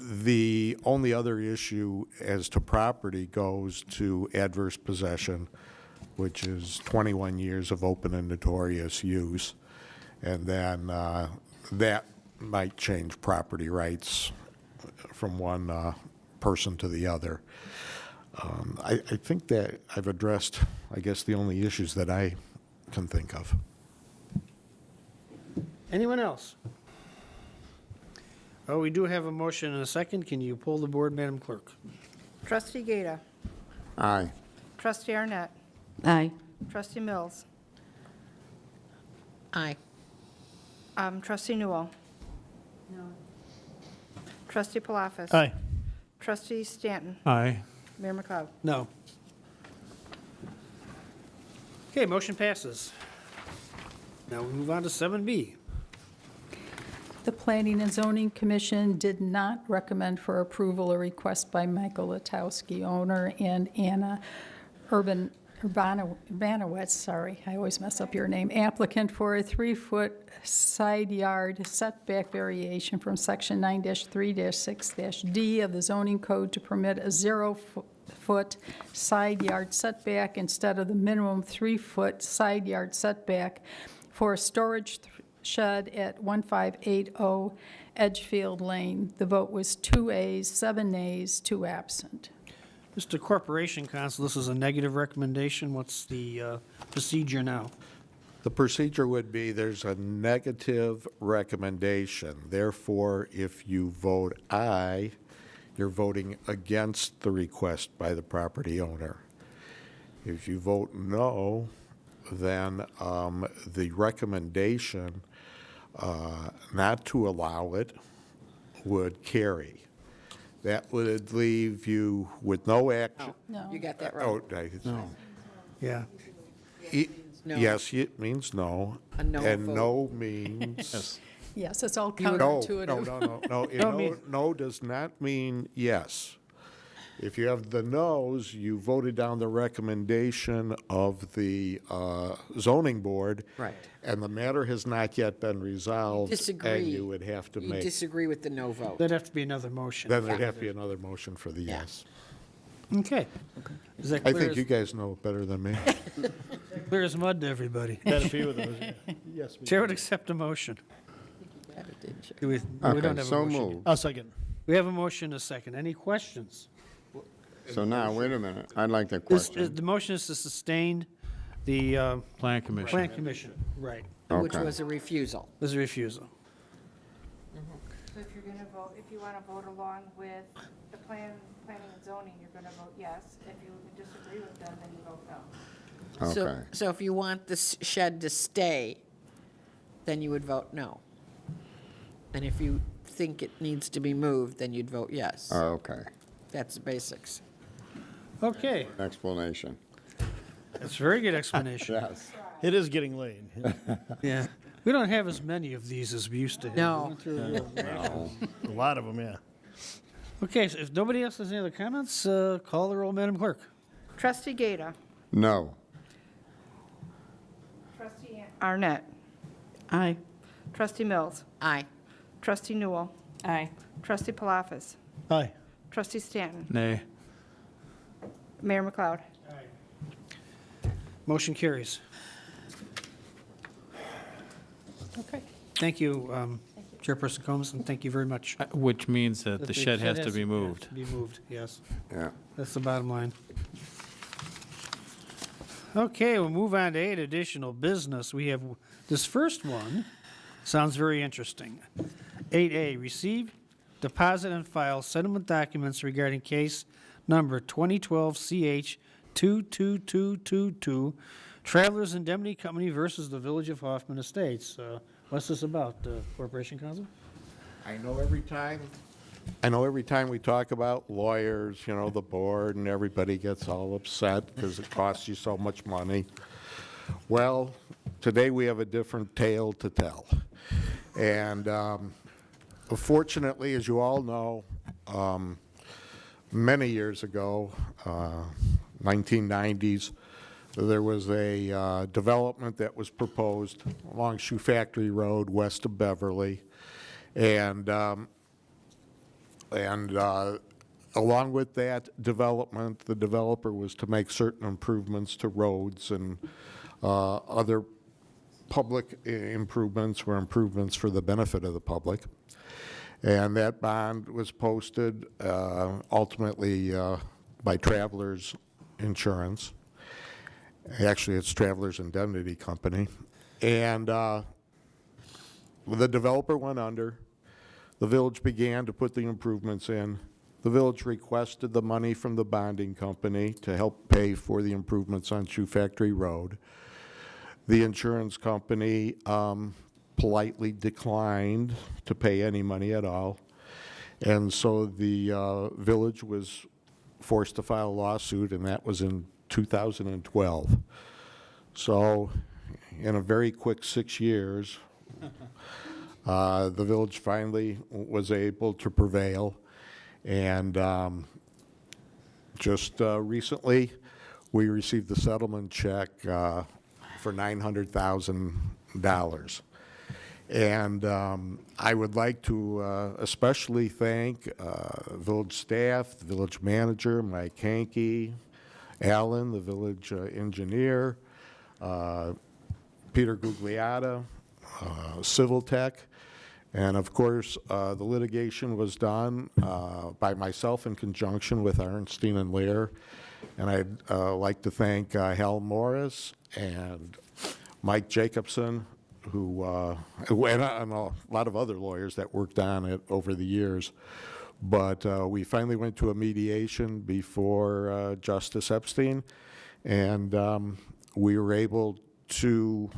The only other issue as to property goes to adverse possession, which is 21 years of open and notorious use. And then that might change property rights from one person to the other. I think that I've addressed, I guess, the only issues that I can think of. Anyone else? Oh, we do have a motion and a second. Can you pull the board, Madam Clerk? Trustee Gata. Aye. Trustee Arnett. Aye. Trustee Mills. Aye. Trustee Newell. No. Trustee Palafis. Aye. Trustee Stanton. Aye. Mayor McLeod. No. Okay, motion passes. Now we move on to 7B. The Planning and Zoning Commission did not recommend for approval a request by Michael Latowski, owner, and Anna Urbanowitz, sorry, I always mess up your name, applicant for a 3-foot side yard setback variation from Section 9-3-6-D of the zoning code to permit a 0-foot side yard setback instead of the minimum 3-foot side yard setback for a storage shed at 1580 Edgefield Lane. The vote was 2 ayes, 7 nays, 2 absent. Mr. Corporation Counsel, this is a negative recommendation. What's the procedure now? The procedure would be there's a negative recommendation. Therefore, if you vote aye, you're voting against the request by the property owner. If you vote no, then the recommendation not to allow it would carry. That would leave you with no action. No, you got that right. Oh, No. Yeah. No. Yes, it means no. A no And vote. no means, Yes, it's all no, counterintuitive. no. No does not mean yes. If you have the no's, you voted down the recommendation of the zoning board. Right. And the matter has not yet been resolved. Disagree. And you would have to You make, disagree with the no vote. There'd have to be another motion. then there'd have to be another motion for the yes. Okay. Is that I clear think you guys know better than me. clear as mud to everybody? Had a few of those, yeah. Yes. we Chair would did. accept a motion. Got it, didn't you? Do we Okay, don't have a so motion. moved. I'll second. We have a motion and a second. Any questions? So now, wait a minute. I'd like to This question. the motion is to sustain the Plan Commission. Plan Commission. Right. Which Okay. was a refusal. There's a refusal. So if you're going to vote, if you want to vote along with the planning and zoning, you're going to vote yes. If you disagree with them, then you vote no. Okay. So if you want the shed to stay, then you would vote no. And if you think it needs to be moved, then you'd vote yes. Okay. That's the basics. Okay, Explanation. that's a very good explanation. Yes. It is getting late. Yeah. We don't have as many of these as we used to have. No. We went through a real- A lot of them, yeah. Okay, so if nobody else has any other comments, call the roll, Madam Clerk. Trustee Gata. No. Trustee Arnett. Aye. Trustee Mills. Aye. Trustee Newell. Aye. Trustee Palafis. Aye. Trustee Stanton. Nay. Mayor McLeod. Motion carries. Okay. Thank you, Chairperson Combs, and thank you very much. Which means that the shed has to be moved. Be moved, yes. Yeah. That's the bottom line. Okay, we'll move on to 8, additional business. We have, this first one sounds very interesting. 8A, receive, deposit, and file settlement documents regarding case number 2012-CH-22222, Travelers Indemnity Company versus the Village of Hoffman Estates. What's this about, Corporation Counsel? I know every time we talk about lawyers, you know, the board and everybody gets all upset because it costs you so much money. Well, today we have a different tale to tell. And fortunately, as you all know, many years ago, 1990s, there was a development that was proposed along Shoe Factory Road west of Beverly. And along with that development, the developer was to make certain improvements to roads and other public improvements were improvements for the benefit of the public. And that bond was posted ultimately by Travelers Insurance. Actually, it's Travelers Indemnity Company. And the developer went under. The village began to put the improvements in. The village requested the money from the bonding company to help pay for the improvements on Shoe Factory Road. The insurance company politely declined to pay any money at all. And so the village was forced to file a lawsuit, and that was in 2012. So in a very quick 6 years, the village finally was able to prevail. And just recently, we received the settlement check for $900,000. And I would like to especially thank village staff, the village manager, Mike Hankey, Alan, the village engineer, Peter Gugliotta, Civil Tech, and of course, the litigation was done by myself in conjunction with Arnstein and Lear. And I'd like to thank Hal Morris and Mike Jacobson, who and a lot of other lawyers that worked on it over the years. But we finally went to a mediation before Justice Epstein, and we were able to,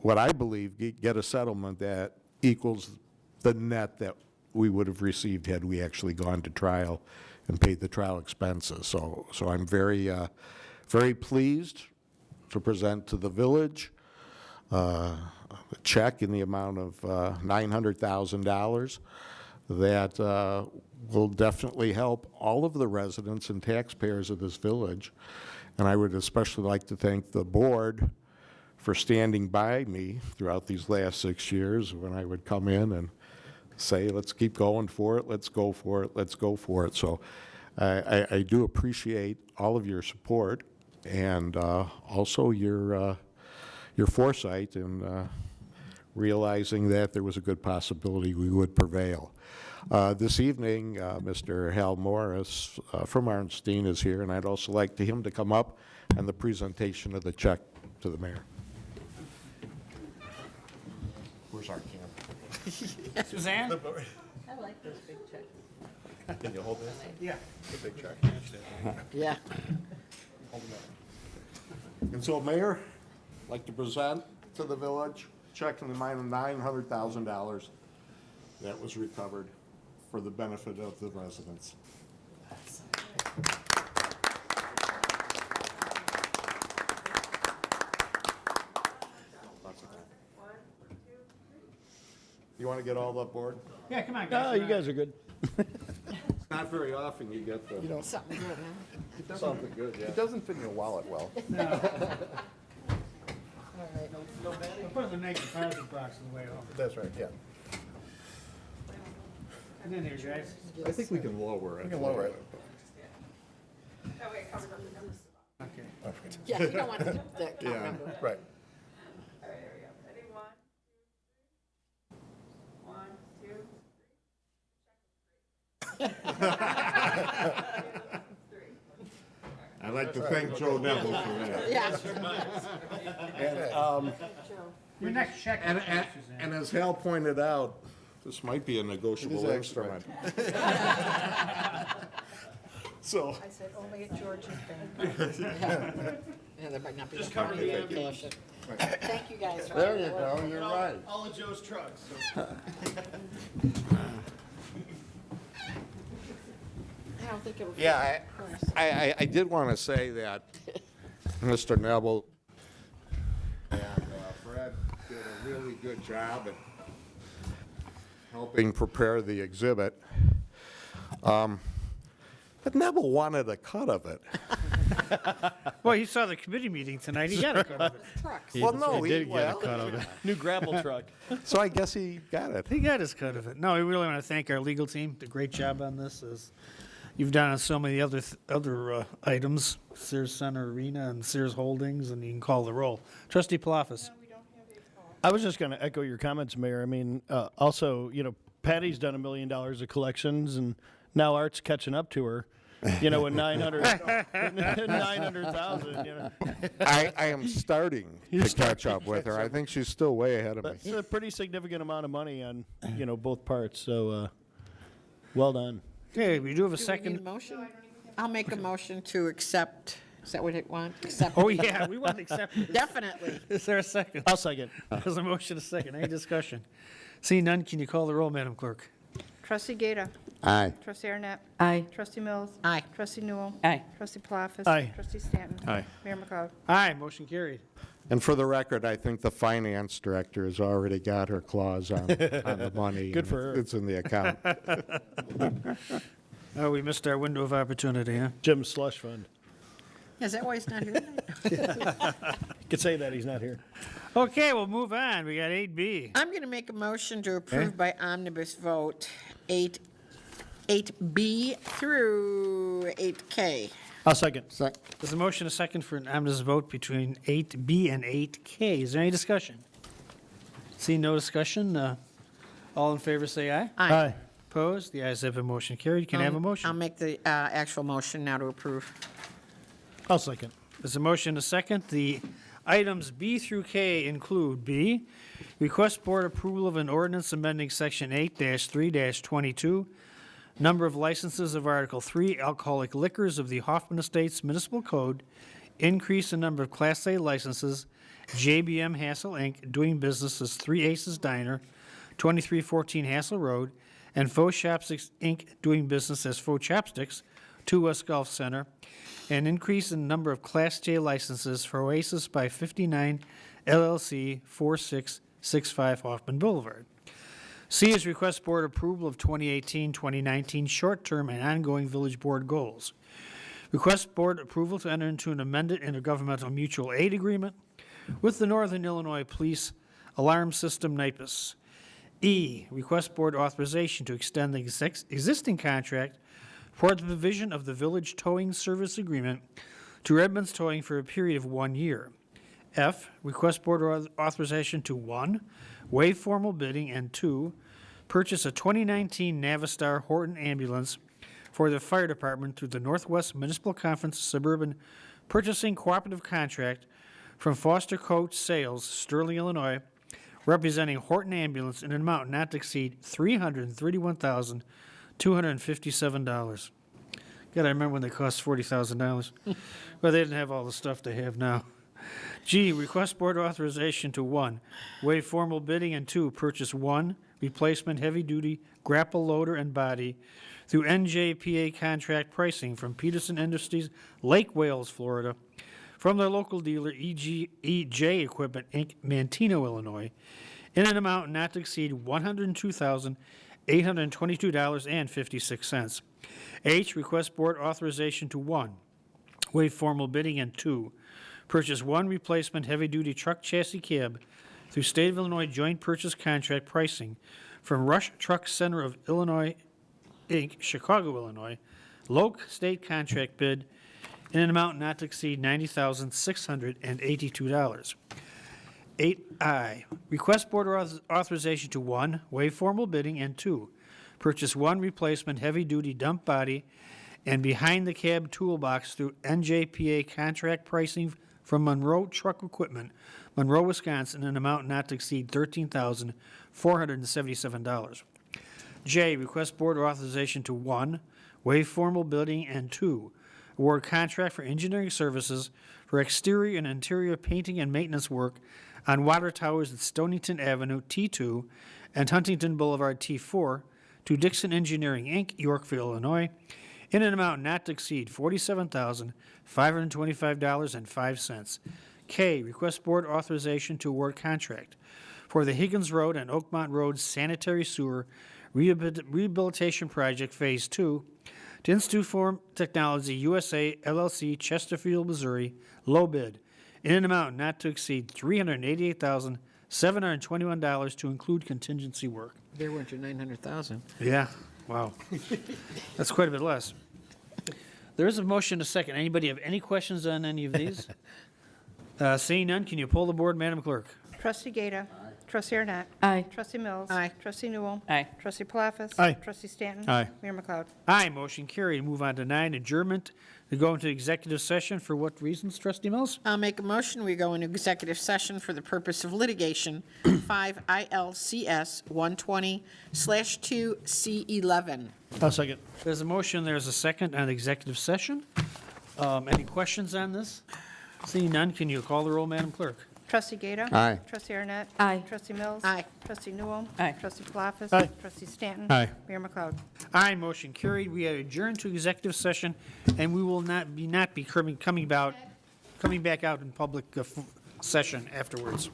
what I believe, get a settlement that equals the net that we would have received had we actually gone to trial and paid the trial expenses. So I'm very, very pleased to present to the village a check in the amount of $900,000 that will definitely help all of the residents and taxpayers of this village. And I would especially like to thank the board for standing by me throughout these last 6 years when I would come in and say, let's keep going for it, let's go for it, let's go for it. So I do appreciate all of your support and also your foresight in realizing that there was a good possibility we would prevail. This evening, Mr. Hal Morris from Arnstein is here, and I'd also like him to come up and the presentation of the check to the mayor. Where's our camera? Suzanne? I like those big checks. Can you hold this? Yeah. The big check. Yeah. And so, Mayor, I'd like to present to the village check in the amount of $900,000 that was recovered for the benefit of the residents. You want to get all aboard? Yeah, come on, No, guys. you guys are good. Not very often you get the. Something good, huh? Something good, yeah. It doesn't fit in your wallet well. I'll put the next deposit box on the way home. That's right, yeah. Get in there, guys. I think we can lower it. We can lower it. Okay. Yeah, you don't want the count Yeah, number. right. I'd like to thank Joe Neville for that. Yeah. And, Your next check. and as Hal pointed out, this might be a negotiable instrument. So, I said only at George's Bank. Yeah, there might not be enough money to cash it. Thank you, guys. for There all you your work. go, you're right. All of Joe's trucks. I don't think it would. yeah, I did want to say that Mr. Neville and Fred did a really good job at helping prepare the exhibit. But Neville wanted a cut of it. Well, you saw the committee meeting tonight. He got a cut of it. Trucks. Well, no, He did get a well, cut of it. New gravel truck. so I guess he got it. He got his cut of it. No, we really want to thank our legal team. Did a great job on this. As you've done on so many other items, Sears Center Arena and Sears Holdings, and you can call the roll. Trustee Palafis. I was just going to echo your comments, Mayor. I mean, also, Patty's done $1 million of collections, and now Art's catching up to her. With 900,000. I am starting to catch up with her. I think she's still way ahead of me. That's a pretty significant amount of money on, both parts. So, well done. Okay, we do have a Do we need a second. motion? I'll make a motion to accept. Is that what it want? Accept. Oh, yeah, we want to accept it. Definitely. Is there a second? I'll second. There's a motion, a second. Any discussion? Seeing none, can you call the roll, Madam Clerk? Trustee Gata. Aye. Trustee Arnett. Aye. Trustee Mills. Aye. Trustee Newell. Aye. Trustee Palafis. Aye. Trustee Stanton. Aye. Mayor McLeod. Aye, motion carried. And for the record, I think the finance director has already got her claws on the money. Good and for her. It's in the account. Oh, we missed our window of opportunity, huh? Jim's slush fund. Is that why he's not here? Could say that he's not here. Okay, we'll move on. We got 8B. I'm going to make a motion to approve by omnibus vote 8B through 8K. I'll second. There's a motion, a second for an omnibus vote between 8B and 8K. Is there any discussion? See no discussion. All in favor, say aye. Aye. Opposed? The ayes have a motion carried. Can I have a I'll motion? make the actual motion now to approve. I'll second. There's a motion, a second. The items B through K include B, request board approval of an ordinance amending section 8-3-22, number of licenses of Article 3, alcoholic liquors of the Hoffman Estates Municipal Code, increase the number of Class A licenses, JBM Hassel Inc., doing business as 3 Aces Diner, 2314 Hassel Road, and Faux Chopsticks Inc., doing business as Faux Chopsticks, 2 West Golf Center, an increase in the number of Class J licenses for Oasis by 59 LLC 4665 Hoffman Boulevard. C is request board approval of 2018-2019 short-term and ongoing village board goals. Request board approval to enter into an amended intergovernmental mutual aid agreement with the Northern Illinois Police Alarm System NIPUS. E, request board authorization to extend the existing contract for the provision of the village towing service agreement to Redmond's Towing for a period of 1 year. F, request board authorization to 1, waive formal bidding, and 2, purchase a 2019 Navistar Horton ambulance for the fire department through the Northwest Municipal Conference Suburban Purchasing Cooperative Contract from Foster Coach Sales, Sterling, Illinois, representing Horton Ambulance in an amount not to exceed $331,257. God, I remember when they cost $40,000. Well, they didn't have all the stuff they have now. G, request board authorization to 1, waive formal bidding, and 2, purchase 1 replacement heavy-duty grapple loader and body through NJPA contract pricing from Peterson Industries, Lake Wales, Florida, from their local dealer EJ Equipment, Inc., Manteno, Illinois, in an amount not to exceed $102,822.56. H, request board authorization to 1, waive formal bidding, and 2, purchase 1 replacement heavy-duty truck chassis cab through State of Illinois joint purchase contract pricing from Rush Truck Center of Illinois, Inc., Chicago, Illinois, low state contract bid in an amount not to exceed $90,682. 8I, request board authorization to 1, waive formal bidding, and 2, purchase 1 replacement heavy-duty dump body and behind-the-cab toolbox through NJPA contract pricing from Monroe Truck Equipment, Monroe, Wisconsin, in an amount not to exceed $13,477. J, request board authorization to 1, waive formal bidding, and 2, award contract for engineering services for exterior and interior painting and maintenance work on water towers at Stonington Avenue, T2, and Huntington Boulevard, T4, to Dixon Engineering, Inc., Yorkville, Illinois, in an amount not to exceed $47,525.05. K, request board authorization to award contract for the Higgins Road and Oakmont Road Sanitary Sewer Rehabilitation Project Phase 2 to Institute for Technology USA, LLC, Chesterfield, Missouri, low bid, in an amount not to exceed $388,721 to include contingency work. There weren't your 900,000. Yeah, wow. That's quite a bit less. There is a motion, a second. Anybody have any questions on any of these? Seeing none, can you pull the board, Madam Clerk? Trustee Gata. Trustee Arnett. Aye. Trustee Mills. Aye. Trustee Newell. Aye. Trustee Palafis. Aye. Trustee Stanton. Aye. Mayor McLeod. Aye, motion carried. Move on to 9, adjournment. To go into executive session for what reasons, Trustee Mills? I'll make a motion, we go into executive session for the purpose of litigation, 5 ILCS 120/2C11. I'll second. There's a motion, there's a second on executive session. Any questions on this? Seeing none, can you call the roll, Madam Clerk? Trustee Gata. Aye. Trustee Arnett. Aye. Trustee Mills. Aye. Trustee Newell. Aye. Trustee Palafis. Aye. Trustee Stanton. Aye. Mayor McLeod. Aye, motion carried. We are adjourned to executive session, and we will not be coming back out in public session afterwards.